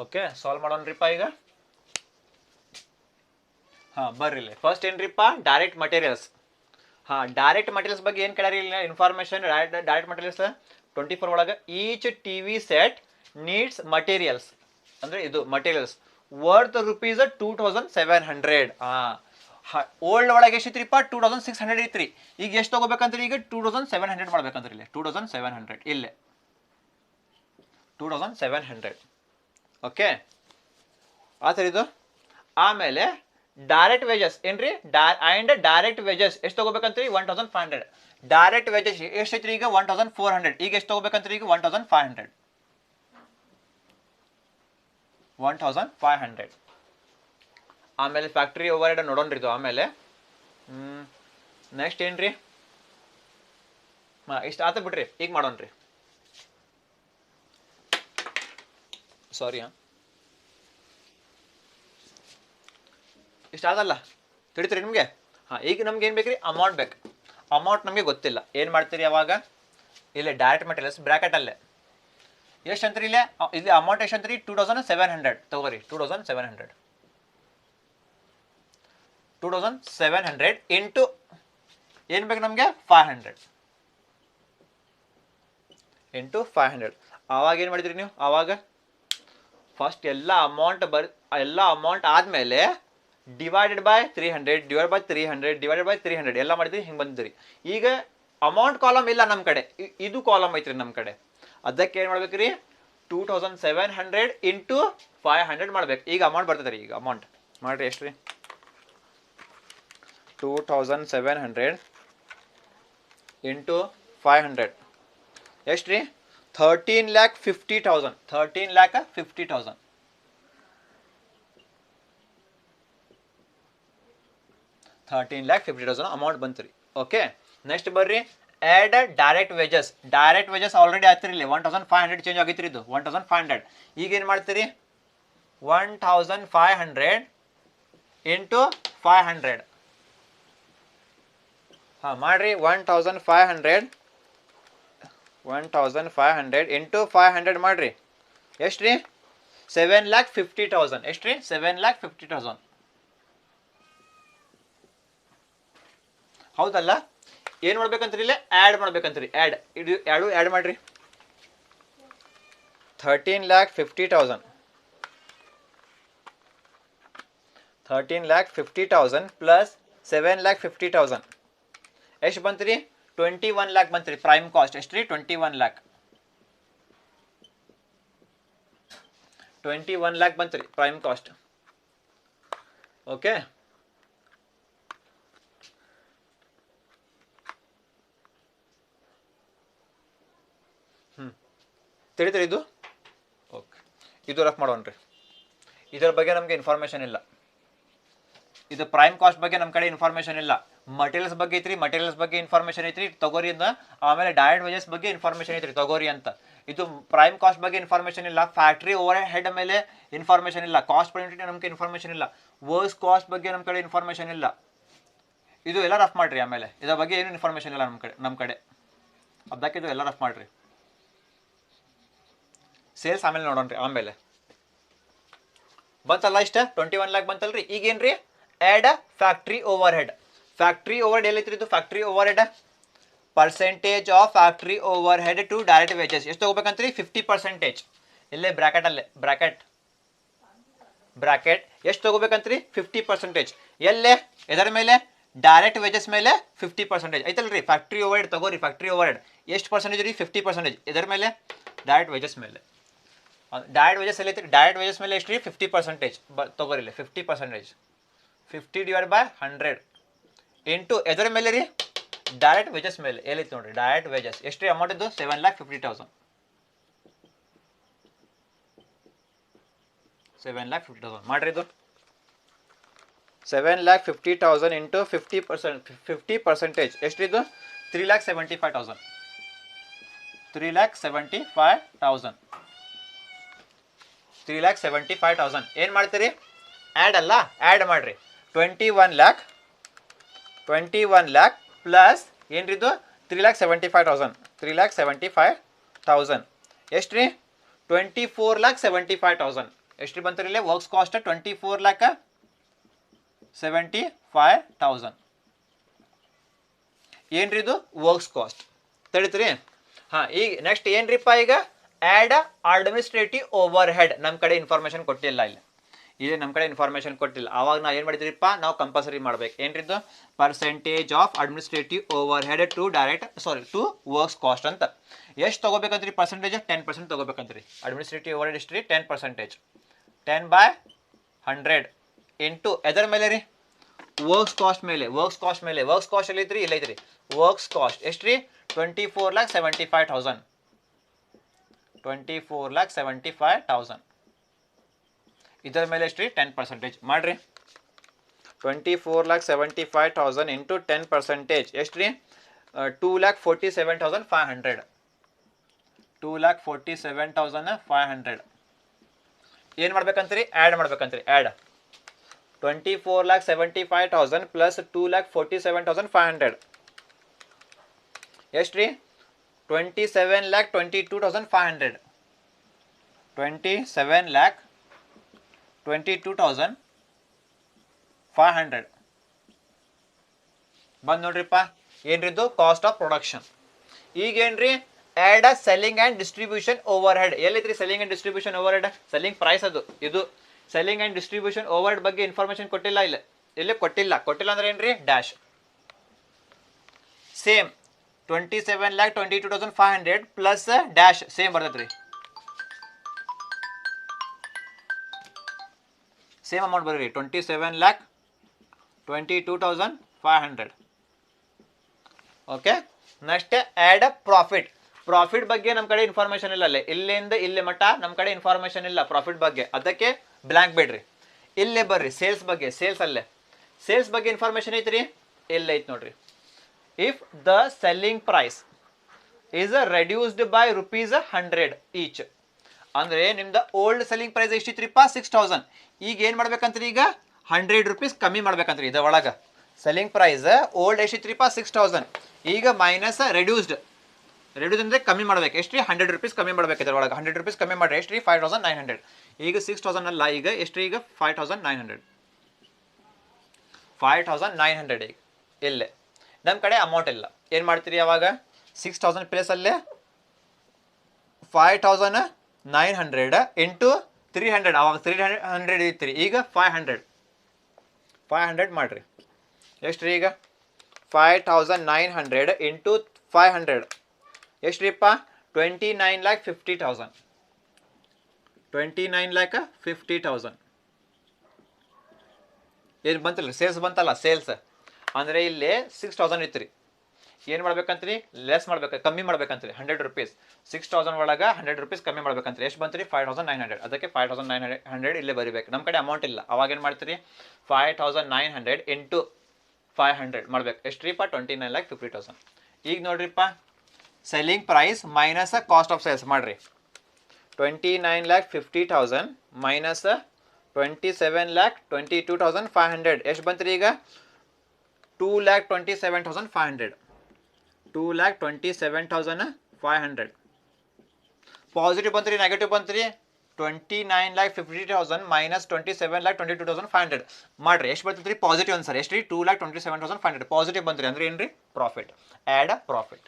ಓಕೆ, ಸಾಲ್ವ್ ಮಾಡೋಣ್ರಿಪ್ಪ ಈಗ. ಹಾಂ ಬರ್ರಿಲ್ಲ. ಫಸ್ಟ್ ಏನ್ರಿಪ್ಪ? Direct materials. ಹಾಂ, ಡೈರೆಕ್ಟ್ ಮಟೀರಿಯಲ್ಸ್ ಬಗ್ಗೆ ಏನು ಕೇಳ್ಯಾರಿ ಇಲ್ಲ ಇನ್ಫಾರ್ಮೇಷನ್. ಡೈರೆಕ್ಟ್ ಮಟೀರಿಯಲ್ಸ್ 24 ಒಳಗೆ each T V set needs materials, ಅಂದರೆ ಇದು ಮಟೀರಿಯಲ್ಸ್ ವರ್ತ್ ರುಪೀಸ್ 2,700. ಓಲ್ಡ್ ಒಳಗೆ ಎಷ್ಟಿತ್ರಿಪ್ಪ? 2,600 ಐತ್ರಿ. ಈಗ ಎಷ್ಟು ತಗೋಬೇಕಂತ್ರಿ? ಈಗ 2,700 ಮಾಡ್ಬೇಕಂದ್ರಿ ಇಲ್ಲಿ. 2,700 ಇಲ್ಲೇ 2,700. ಓಕೆ ಆ ಥರ ಇದು. ಆಮೇಲೆ ಡೈರೆಕ್ಟ್ ವೇಜಸ್ ಏನ್ರಿ? ಆ್ಯಂಡ್ ಡೈರೆಕ್ಟ್ ವೇಜಸ್ ಎಷ್ಟು ತಗೋಬೇಕಂತ್ರಿ? 1,500. ಡೈರೆಕ್ಟ್ ವೇಜಸ್ ಎಷ್ಟೈತ್ರಿ? ಈಗ 1,400. ಈಗ ಎಷ್ಟು ತಗೋಬೇಕಂತ್ರಿ? ಈಗ 1,500. 1,500. ಆಮೇಲೆ ಫ್ಯಾಕ್ಟ್ರಿ ಓವರ್ ಹೆಡ್ ನೋಡೋಣ್ರಿ ಇದು. ಆಮೇಲೆ ನೆಕ್ಸ್ಟ್ ಏನ್ರಿ? ಇಷ್ಟು ಆತ ಬಿಡ್ರಿ. ಈಗ ಮಾಡೋಣ್ರಿ. ಸಾರಿ, ಇಷ್ಟ ಆದಲ್ಲ ತಿಳಿತೀರಿ ನಿಮಗೆ? ಹಾಂ, ಈಗ ನಮ್ಗೆ ಏನು ಬೇಕು ರೀ? ಅಮೌಂಟ್ ಬೇಕು. ಅಮೌಂಟ್ ನಮಗೆ ಗೊತ್ತಿಲ್ಲ, ಏನು ಮಾಡ್ತೀರಿ ಅವಾಗ? ಇಲ್ಲೇ ಡೈರೆಕ್ಟ್ ಮೆಟೀರಿಯಲ್ಸ್ ಬ್ರ್ಯಾಕೆಟಲ್ಲೇ ಎಷ್ಟು ಅಂತೀರಿ? ಇಲ್ಲೇ ಇಲ್ಲಿ ಅಮೌಂಟ್ ಎಷ್ಟು ಅಂತೀರಿ? 2700 ತಗೋರಿ. 2700 ಇಂಟು ಏನು ಬೇಕು ನಮಗೆ? 500 ಇಂಟು 500. ಆವಾಗ ಏನು ಮಾಡಿದ್ರಿ ನೀವು? ಆವಾಗ ಫಸ್ಟ್ ಎಲ್ಲ ಅಮೌಂಟ್ ಆದಮೇಲೆ ಡಿವೈಡೆಡ್ ಬೈ 300 ಡಿವೈಡೆಡ್ ಬೈ 300 ಎಲ್ಲ ಮಾಡಿದ್ರಿ, ಹಿಂಗೆ ಬಂದಿದ್ರಿ. ಈಗ ಅಮೌಂಟ್ ಕಾಲಮ್ ಇಲ್ಲ ನಮ್ಮ ಕಡೆ, ಇದು ಕಾಲಮ್ ಐತ್ರಿ ನಮ್ಮ ಕಡೆ. ಅದಕ್ಕೆ ಏನು ಮಾಡ್ಬೇಕು ರೀ? 2700 ಇಂಟು 500 ಮಾಡ್ಬೇಕು. ಈಗ ಅಮೌಂಟ್ ಬರ್ತದೆ ರೀ. ಈಗ ಅಮೌಂಟ್ ಮಾಡಿರಿ ಎಷ್ಟು ರೀ? 2700 ಇಂಟು 500 ಎಷ್ಟು ರೀ? 13,50,000. 13,50,000. 13,50,000 ಅಮೌಂಟ್ ಬಂತು ರೀ. ಓಕೆ, ನೆಕ್ಸ್ಟ್ ಬರ್ರಿ, add direct wages. Direct wages already ಆಯ್ತು ಇಲ್ಲಿ 1500 ಚೇಂಜ್ ಆಗಿತ್ತು ರೀ. ಇದು 1500. ಈಗ ಏನು ಮಾಡ್ತೀರಿ? 1500 ಇಂಟು 500. ಹಾಂ ಮಾಡ್ರಿ. 1500 ಇಂಟು 500 ಮಾಡ್ರಿ. ಎಷ್ಟು ರೀ? 7,50,000. ಎಷ್ಟು ರೀ? 7,50,000. ಹೌದಲ್ಲ? ಏನು ಮಾಡ್ಬೇಕಂತ್ರಿ? ಇಲ್ಲೇ ಆ್ಯಡ್ ಮಾಡ್ಬೇಕಂತ್ರಿ. ಇದು ಆ್ಯಡ್ ಮಾಡಿರಿ. 13,50,000 ಪ್ಲಸ್ 7,50,000 ಎಷ್ಟು ಬಂತು ರೀ? 21 lakh ಬಂತು ರೀ. ಪ್ರೈಮ್ ಕಾಸ್ಟ್ ಎಷ್ಟು ರೀ? 21 lakh. 21 lakh ಬಂತು ರೀ ಪ್ರೈಮ್ ಕಾಸ್ಟ್. ಓಕೆ, ತಿಳಿತೀರಿ ಇದು? ಓಕೆ, ಇದು ರಫ್ ಮಾಡೋಣ್ರಿ. ಇದರ ಬಗ್ಗೆ ನಮಗೆ ಇನ್ಫಾರ್ಮೇಷನ್ ಇಲ್ಲ. ಇದು ಪ್ರೈಮ್ ಕಾಸ್ಟ್ ಬಗ್ಗೆ ನಮ್ಮ ಕಡೆ ಇನ್ಫಾರ್ಮೇಷನ್ ಇಲ್ಲ. ಮಟೀರಿಯಲ್ಸ್ ಬಗ್ಗೆ ಐತ್ರಿ, ಮಟೀರಿಯಲ್ಸ್ ಬಗ್ಗೆ ಇನ್ಫಾರ್ಮೇಷನ್ ಐತ್ರಿ ತಗೋರಿ ಅಂತ. ಆಮೇಲೆ ಡೈರೆಕ್ಟ್ ವೇಜಸ್ ಬಗ್ಗೆ ಇನ್ಫಾರ್ಮೇಷನ್ ಐತ್ರಿ ತಗೋರಿ ಅಂತ. ಇದು ಪ್ರೈಮ್ ಕಾಸ್ಟ್ ಬಗ್ಗೆ ಇನ್ಫಾರ್ಮೇಷನ್ ಇಲ್ಲ. ಫ್ಯಾಕ್ಟ್ರಿ ಓವರ್ ಹೆಡ್ ಮೇಲೆ ಇನ್ಫಾರ್ಮೇಷನ್ ಇಲ್ಲ. ಕಾಸ್ಟ್ ಪರ್ ಯೂನಿಟ್ ನಮಗೆ ಇನ್ಫಾರ್ಮೇಷನ್ ಇಲ್ಲ. ವರ್ಕ್ಸ್ ಕಾಸ್ಟ್ ಬಗ್ಗೆ ನಮ್ಮ ಕಡೆ ಇನ್ಫಾರ್ಮೇಷನ್ ಇಲ್ಲ. ಇದು ಎಲ್ಲ ರಫ್ ಮಾಡಿರಿ. ಆಮೇಲೆ ಇದರ ಬಗ್ಗೆ ಏನು ಇನ್ಫಾರ್ಮೇಷನ್ ಇಲ್ಲ ನಮ್ಮ ಕಡೆ. ಅದಕ್ಕೆ ಇದು ಎಲ್ಲ ರಫ್ ಮಾಡಿರಿ. ಸೇಲ್ಸ್ ಆಮೇಲೆ ನೋಡೋಣ ರೀ. ಆಮೇಲೆ ಬಂತಲ್ಲ ಇಷ್ಟ 21 lakh ಬಂತಲ್ರಿ. ಈಗೇನ್ರಿ? Add factory overhead. Factory overhead ಎಲ್ಲೈತ್ರಿ? ಇದು factory overhead percentage of factory overhead to direct wages ಎಷ್ಟು ತಗೋಬೇಕಂತ್ರಿ? 50%. ಇಲ್ಲೇ ಬ್ರ್ಯಾಕೆಟಲ್ಲೇ ಬ್ರ್ಯಾಕೆಟ್ ಎಷ್ಟು ತಗೋಬೇಕಂತ್ರಿ? 50%. ಎಲ್ಲೇ? ಎದರ ಮೇಲೆ? ಡೈರೆಕ್ಟ್ ವೇಜಸ್ ಮೇಲೆ 50% ಐತಲ್ರಿ. ಫ್ಯಾಕ್ಟ್ರಿ ಓವರ್ ಹೆಡ್ ತಗೋರಿ. ಫ್ಯಾಕ್ಟ್ರಿ ಓವರ್ ಹೆಡ್ ಎಷ್ಟು ಪರ್ಸೆಂಟೇಜ್ ರೀ? 50%. ಎದರ ಮೇಲೆ? ಡೈರೆಕ್ಟ್ ವೇಜಸ್ ಮೇಲೆ. ಡೈರೆಕ್ಟ್ ವೇಜಸ್ ಎಲ್ಲೈತಿ? ಡೈರೆಕ್ಟ್ ವೇಜಸ್ ಮೇಲೆ ಎಷ್ಟು ರೀ? 50% ತಗೋರಿಲ್ಲ. 50%. 50 ಡಿವೈಡ್ ಬೈ 100 ಇಂಟು ಎದರ ಮೇಲೆ ರೀ? ಡೈರೆಕ್ಟ್ ವೇಜಸ್ ಮೇಲೆ. ಎಲ್ಲೈತಿ ನೋಡ್ರಿ ಡೈರೆಕ್ಟ್ ವೇಜಸ್. ಎಷ್ಟು ರೀ ಅಮೌಂಟ್ ಇದು? 7,50,000. 7,50,000 ಮಾಡ್ರಿ. ಇದು 7,50,000 ಇಂಟು 50% ಎಷ್ಟು ಇದು? 3,75,000. 3,75,000. 3,75,000 ಏನು ಮಾಡ್ತೀರಿ? ಆ್ಯಡ್ ಅಲ್ಲ, ಆ್ಯಡ್ ಮಾಡಿರಿ. 21 lakh ಪ್ಲಸ್ ಏನ್ರಿ ಇದು? 3,75,000. 3,75,000 ಎಷ್ಟು ರೀ? 24,75,000. ಎಷ್ಟು ರೀ ಬಂತು ಇಲ್ಲೇ? Works cost 24,75,000. ಏನ್ರಿ ಇದು? ವರ್ಕ್ಸ್ ಕಾಸ್ಟ್ ತಿಳಿತ್ರಿ? ಹಾಂ, ಈಗ ನೆಕ್ಸ್ಟ್ ಏನ್ರಿಪ್ಪ? ಈಗ ಆ್ಯಡ್ ಅಡ್ಮಿನಿಸ್ಟ್ರೇಟಿವ್ ಓವರ್ ಹೆಡ್. ನಮ್ಮ ಕಡೆ ಇನ್ಫಾರ್ಮೇಷನ್ ಕೊಟ್ಟಿಲ್ಲ. ಇಲ್ಲಿ ನಮ್ಮ ಕಡೆ ಇನ್ಫಾರ್ಮೇಷನ್ ಕೊಟ್ಟಿಲ್ಲ. ಆವಾಗ ನಾವು ಏನು ಮಾಡಿದ್ರಿಪ್ಪ? ನಾವು ಕಂಪಲ್ಸರಿ ಮಾಡ್ಬೇಕು. ಏನ್ರಿದ್ದು? Percentage of administrative overhead to to works cost ಅಂತ. ಎಷ್ಟು ತಗೋಬೇಕಂತ್ರಿ ಪರ್ಸೆಂಟೇಜ್? 10% ತಗೋಬೇಕಂತ್ರಿ. ಅಡ್ಮಿನಿಸ್ಟ್ರೇಟಿವ್ ಓವರ್ ಹೆಡ್ ಎಷ್ಟು ರೀ? 10%. 10/100 ಇಂಟು ಎದರ ಮೇಲೆ ರೀ? ವರ್ಕ್ಸ್ ಕಾಸ್ಟ್ ಮೇಲೆ. ವರ್ಕ್ಸ್ ಕಾಸ್ಟ್ ಎಲ್ಲೈತ್ರಿ? ಇಲ್ಲೈತ್ರಿ. ವರ್ಕ್ಸ್ ಕಾಸ್ಟ್ ಎಷ್ಟು ರೀ? 24,75,000. 24,75,000 ಇದರ ಮೇಲೆ ಎಷ್ಟು ರೀ? 10% ಮಾಡ್ರಿ. 24,75,000 ಇಂಟು 10% ಎಷ್ಟು ರೀ? 2,47,500. 2,47,500 ಏನು ಮಾಡ್ಬೇಕಂತ್ರಿ? ಆ್ಯಡ್ ಮಾಡ್ಬೇಕಂತ್ರಿ. ಆ್ಯಡ್ 24,75,000 ಪ್ಲಸ್ 2,47,500 ಎಷ್ಟು ರೀ 27,22,500 27,22,500 ಬಂದು ನೋಡ್ರಿಪ್ಪ ಏನ್ರಿದ್ದು ಕಾಸ್ಟ್ ಆಫ್ ಪ್ರೊಡಕ್ಷನ್. ಈಗೇನ್ರಿ add a selling and distribution overhead. ಎಲ್ಲೈತ್ರಿ selling and distribution overhead? Selling price ಅದು. ಇದು selling and distribution overhead ಬಗ್ಗೆ ಇನ್ಫಾರ್ಮೇಷನ್ ಕೊಟ್ಟಿಲ್ಲ, ಇಲ್ಲಿ ಕೊಟ್ಟಿಲ್ಲ ಅಂದ್ರೆ ಏನ್ರಿ dash. Same 27,22,500 plus dash same ಬರ್ತೈತ್ರಿ, ಸೇಮ್ ಅಮೌಂಟ್ ಬರ್ರಿ 27,22,500. Okay, next add a profit. Profit ಬಗ್ಗೆ ನಮ್ಮ ಕಡೆ ಇನ್ಫಾರ್ಮೇಷನ್ ಇಲ್ಲ, ಇಲ್ಲಿಂದ ಇಲ್ಲಿ ಮಟ್ಟ ನಮ್ಮ ಕಡೆ ಇನ್ಫಾರ್ಮೇಷನ್ ಇಲ್ಲ ಪ್ರಾಫಿಟ್ ಬಗ್ಗೆ, ಅದಕ್ಕೆ ಬ್ಲ್ಯಾಂಕ್ ಬಿಡ್ರಿ. ಇಲ್ಲೇ ಬರ್ರಿ ಸೇಲ್ಸ್ ಬಗ್ಗೆ, ಸೇಲ್ಸ್ ಬಗ್ಗೆ ಇನ್ಫಾರ್ಮೇಷನ್ ಐತ್ರಿ, ಇಲ್ಲ ಐತ್ ನೋಡ್ರಿ. If the selling price is reduced by ₹100 each, ಅಂದ್ರೆ ನಿಮ್ದು ಓಲ್ಡ್ ಸೆಲ್ಲಿಂಗ್ ಪ್ರೈಸ್ ಎಷ್ಟಿತ್ರಿಪ್ಪ 6,000. ಈಗ ಏನು ಮಾಡ್ಬೇಕಂತ್ರಿ, ಈಗ ₹100 ಕಮ್ಮಿ ಮಾಡ್ಬೇಕಂತ್ರಿ. ಇದ್ರ ಒಳಗೆ ಸೆಲ್ಲಿಂಗ್ ಪ್ರೈಸ್ ಓಲ್ಡ್ ಎಷ್ಟಿತ್ರಿಪ್ಪ 6,000, ಈಗ ಮೈನಸ್ ರೆಡ್ಯೂಸ್ಡ್ ಅಂದರೆ ಕಮ್ಮಿ ಮಾಡ್ಬೇಕು. ಎಷ್ಟು ರೀ ₹100 ಕಮ್ಮಿ ಮಾಡ್ಬೇಕು. ಇದ್ರ ಒಳಗೆ ₹100 ಕಮ್ಮಿ ಮಾಡ್ರಿ ಎಷ್ಟು ರೀ 5,900. ಈಗ 6,000 ಅಲ್ಲ, ಈಗ ಎಷ್ಟು ಈಗ 5,900 ಈಗ ಇಲ್ಲೇ ನಮ್ಮ ಕಡೆ ಅಮೌಂಟ್ ಇಲ್ಲ. ಏನು ಮಾಡ್ತೀರಿ ಅವಾಗ 6,000 ಪ್ಲೇಸಲ್ಲೇ 5,900 ಇಂಟು 300, ಅವಾಗ 300 ಇತ್ತು, ಈಗ 500 ಮಾಡಿರಿ. ಎಷ್ಟು ರೀ ಈಗ 5,900 ಇಂಟು 500 ಎಷ್ಟು ರೀಪ್ಪ 29,50,000 29,50,000 ಏನು ಬಂತಲ್ಲ ಸೇಲ್ಸ್ ಬಂತಲ್ಲ. ಸೇಲ್ಸ್ ಅಂದರೆ ಇಲ್ಲಿ 6,000 ಇತ್ತು ರೀ, ಏನು ಮಾಡ್ಬೇಕಂತ್ರಿ ಲೆಸ್ ಮಾಡ್ಬೇಕು, ಕಮ್ಮಿ ಮಾಡ್ಬೇಕಂತ್ರಿ ₹100. 6,000 ಒಳಗೆ ₹100 ಕಮ್ಮಿ ಮಾಡ್ಬೇಕಂತ್ರಿ. ಎಷ್ಟು ಬಂತ್ರಿ 5,900. ಅದಕ್ಕೆ 5,900 ಇಲ್ಲೇ ಬರಿಬೇಕು. ನಮ್ಮ ಕಡೆ ಅಮೌಂಟ್ ಇಲ್ಲ, ಅವಾಗ ಏನು ಮಾಡ್ತೀರಿ 5,900 ಇಂಟು 500 ಮಾಡ್ಬೇಕು. ಎಷ್ಟು ರೀಪ್ಪ 29,50,000. ಈಗ ನೋಡ್ರಿಪ್ಪ selling price minus cost of sales ಮಾಡ್ರಿ. 29,50,000 ಮೈನಸ್ 27,22,500 ಎಷ್ಟು ಬಂತ್ರಿ ಈಗ 2,27,500 2,27,500. ಪಾಸಿಟಿವ್ ಬಂತ್ರಿ ನೆಗೆಟಿವ್ ಬಂತ್ರಿ 29,50,000 ಮೈನಸ್ 27,22,500 ಮಾಡ್ರಿ. ಎಷ್ಟು ಬರ್ತೈತ್ರಿ ಪಾಸಿಟಿವ್ ಅನ್ಸರ್. ಎಷ್ಟು ರೀ 2,27,500 ಪಾಸಿಟಿವ್ ಬಂತ್ರಿ, ಅಂದ್ರೆ ಏನ್ರಿ ಪ್ರಾಫಿಟ್. ಆ್ಯಡ್ ಅ ಪ್ರಾಫಿಟ್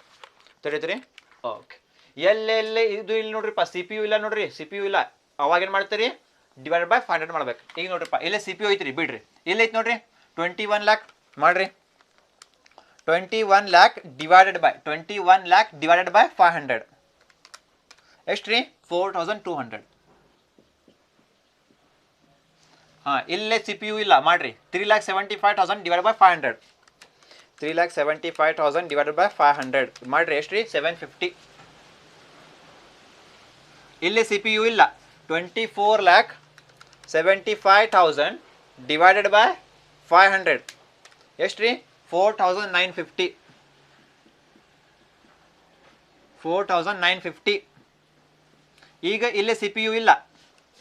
ತಿಳಿದ್ರಿ. ಓಕೆ, ಎಲ್ಲೆಲ್ಲಿ ಇದು ಇಲ್ಲಿ ನೋಡ್ರಿಪ್ಪ CPU ಇಲ್ಲ ನೋಡ್ರಿ, CPU ಇಲ್ಲ. ಅವಾಗ ಏನು ಮಾಡ್ತೀರಿ ಡಿವೈಡ್ ಬೈ 500 ಮಾಡ್ಬೇಕು. ಈಗ ನೋಡ್ರಿಪ್ಪ ಇಲ್ಲೇ CPU ಐತ್ರಿ, ಬಿಡ್ರಿ ಇಲ್ಲಿ ಐತಿ ನೋಡ್ರಿ 21 lakh ಮಾಡ್ರಿ. 21 lakh ಡಿವೈಡೆಡ್ ಬೈ 500 ಎಷ್ಟು ರೀ 4,200. ಹಾಂ, ಇಲ್ಲೇ CPU ಇಲ್ಲ ಮಾಡ್ರಿ. 3,75,000 ಡಿವೈಡ್ ಬೈ 500 3,75,000 ಡಿವೈಡೆಡ್ ಬೈ 500 ಮಾಡ್ರಿ. ಎಷ್ಟು ರೀ 750. ಇಲ್ಲಿ CPU ಇಲ್ಲ 24,75,000 ಡಿವೈಡೆಡ್ ಬೈ 500 ಎಷ್ಟು ರೀ 4,950 4,950. ಈಗ ಇಲ್ಲಿ CPU ಇಲ್ಲ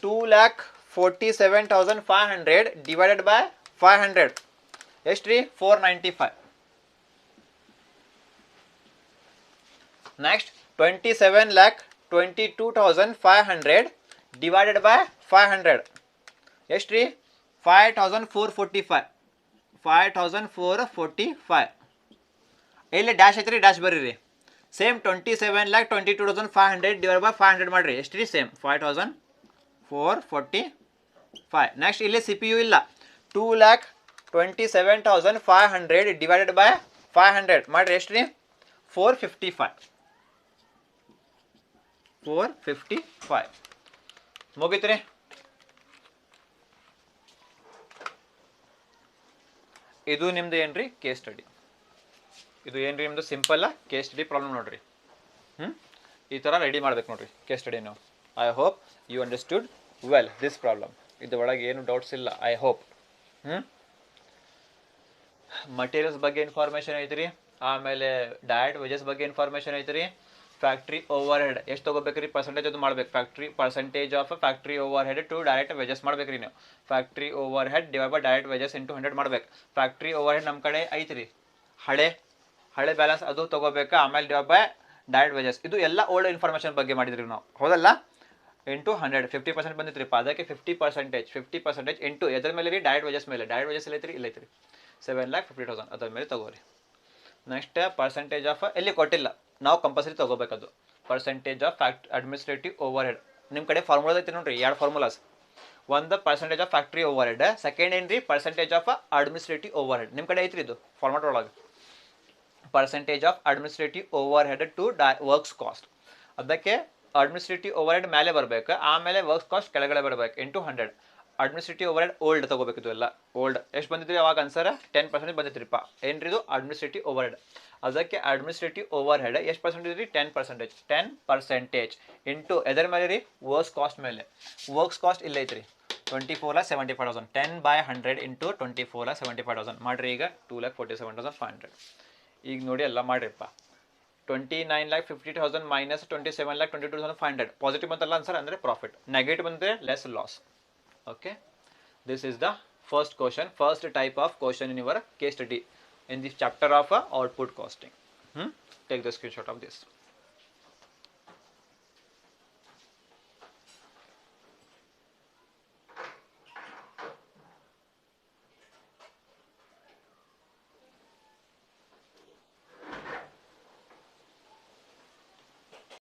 2,47,500 ಡಿವೈಡೆಡ್ ಬೈ 500 ಎಷ್ಟು ರೀ 495. ನೆಕ್ಸ್ಟ್ 27,22,500 ಡಿವೈಡೆಡ್ ಬೈ 500 ಎಷ್ಟು ರೀ 5,445 5,445. ಇಲ್ಲಿ ಡ್ಯಾಶ್ ಐತ್ರಿ, ಡ್ಯಾಶ್ ಬರ್ರಿ ರೀ. ಸೇಮ್ 27,22,500 ಡಿವೈಡ್ ಬೈ 500 ಮಾಡ್ರಿ. ಎಷ್ಟು ರೀ ಸೇಮ್ 5,445. ನೆಕ್ಸ್ಟ್ ಇಲ್ಲಿ CPU ಇಲ್ಲ 2,27,500 ಡಿವೈಡೆಡ್ ಬೈ 500 ಮಾಡ್ರಿ. ಎಷ್ಟು ರೀ 455 ಮುಗೀತ್ರಿ. ಇದು ನಿಮ್ದು ಏನ್ರಿ ಕೇಸ್ ಸ್ಟಡಿ. ಇದು ಏನ್ರಿ ನಿಮ್ದು ಸಿಂಪಲ್ ಕೇಸ್ ಸ್ಟಡಿ ಪ್ರಾಬ್ಲಮ್ ನೋಡ್ರಿ. ಈ ಥರ ರೆಡಿ ಮಾಡ್ಬೇಕು ನೋಡ್ರಿ ಕೇಸ್ ಸ್ಟಡಿ ನೀವು. I hope you understood well this problem. ಇದ್ರೊಳಗೆ ಏನು ಡೌಟ್ಸ್ ಇಲ್ಲ ಐ ಹೋಪ್. ಮಟೀರಿಯಲ್ಸ್ ಬಗ್ಗೆ ಇನ್ಫಾರ್ಮೇಷನ್ ಐತ್ರಿ, ಆಮೇಲೆ ಡಯಟ್ ವೇಜಸ್ ಬಗ್ಗೆ ಇನ್ಫಾರ್ಮೇಷನ್ ಐತ್ರಿ, ಫ್ಯಾಕ್ಟ್ರಿ ಓವರ್ ಹೆಡ್ ಎಷ್ಟು ತೊಗೋಬೇಕ್ರಿ ಪರ್ಸೆಂಟೇಜ್ ಅದು ಮಾಡ್ಬೇಕು. Factory percentage of factory overhead to direct wages ಮಾಡ್ಬೇಕ್ರಿ ನೀವು. Factory overhead divide by direct wages into 100 ಮಾಡ್ಬೇಕು. ಫ್ಯಾಕ್ಟ್ರಿ ಓವರ್ ಹೆಡ್ ನಮ್ಮ ಕಡೆ ಐತ್ರಿ ಹಳೆ ಬ್ಯಾಲೆನ್ಸ್ ಅದು ತೊಗೋಬೇಕಾ, ಆಮೇಲೆ ಡಿವೈಡ್ ಬೈ ಡೈರೆಕ್ಟ್ ವೇಜಸ್. ಇದು ಎಲ್ಲ ಓಲ್ಡ್ ಇನ್ಫಾರ್ಮೇಷನ್ ಬಗ್ಗೆ ಮಾಡಿದ್ರಿ ನಾವು, ಹೌದಲ್ಲ. ಇಂಟು 100 50% ಬಂದಿತ್ರಿಪ್ಪ, ಅದಕ್ಕೆ 50% ಇಂಟು ಎದ್ರ ಮೇಲೆ ರೀ ಡೈರೆಕ್ಟ್ ವೇಜಸ್ ಮೇಲೆ. ಡೈರೆಕ್ಟ್ ವೇಜಸ್ ಇಲ್ಲೈತ್ರಿ 7,50,000 ಅದ್ರ ಮೇಲೆ ತಗೋರಿ. ನೆಕ್ಸ್ಟ್ ಪರ್ಸೆಂಟೇಜ್ ಆಫ್ ಎಲ್ಲಿ ಕೊಟ್ಟಿಲ್ಲ, ನಾವು ಕಂಪಲ್ಸರಿ ತೊಗೋಬೇಕದು. Percentage of administrative overhead ನಿಮ್ಮ ಕಡೆ ಫಾರ್ಮುಲಾ ಐತಿ ನೋಡ್ರಿ, 2 ಫಾರ್ಮುಲಾಸ್. ಒಂದು percentage of factory overhead, second ಏನ್ರಿ percentage of administrative overhead. ನಿಮ್ಮ ಕಡೆ ಐತ್ರಿ ಇದು ಫಾರ್ಮಾಟ್ ಒಳಗೆ. Percentage of administrative overhead to works cost. ಅದಕ್ಕೆ ಅಡ್ಮಿನಿಸ್ಟ್ರೇಟಿವ್ ಓವರ್ ಹೆಡ್ ಮೇಲೆ ಬರಬೇಕು, ಆಮೇಲೆ ವರ್ಕ್ಸ್ ಕಾಸ್ಟ್ ಕೆಳಗಡೆ ಬರಬೇಕು. Into 100. Administrative overhead old ತೊಗೋಬೇಕಿತ್ತು ಎಲ್ಲ. ಓಲ್ಡ್ ಎಷ್ಟು ಬಂದಿದ್ರಿ ಅವಾಗ ಆನ್ಸರ್ 10% ಬಂದಿತ್ರಿಪ್ಪ. ಏನ್ರಿ ಇದು ಅಡ್ಮಿನಿಸ್ಟ್ರೇಟಿವ್ ಓವರ್ ಹೆಡ್. ಅದಕ್ಕೆ ಅಡ್ಮಿನಿಸ್ಟ್ರೇಟಿವ್ ಓವರ್ ಹೆಡ್ ಎಷ್ಟು ಪರ್ಸೆಂಟೇಜ್ ರೀ 10% ಇಂಟು ಎದರ ಮೇಲೆ ರೀ ವರ್ಕ್ಸ್ ಕಾಸ್ಟ್ ಮೇಲೆ. ವರ್ಕ್ಸ್ ಕಾಸ್ಟ್ ಇಲ್ಲೈತ್ರಿ 24,75,000. 10/100 ಇಂಟು 24,75,000 ಮಾಡಿರಿ. ಈಗ 2,47,500. ಈಗ ನೋಡಿ ಎಲ್ಲ ಮಾಡಿರಿಪ್ಪ. 29,50,000 ಮೈನಸ್ 27,22,500 ಪಾಸಿಟಿವ್ ಬಂತಲ್ಲ ಆನ್ಸರ್, ಅಂದರೆ ಪ್ರಾಫಿಟ್. ನೆಗೆಟಿವ್ ಬಂದರೆ less loss. Okay, this is the first type of question in your case study in this chapter of output costing. Take the screenshot of this.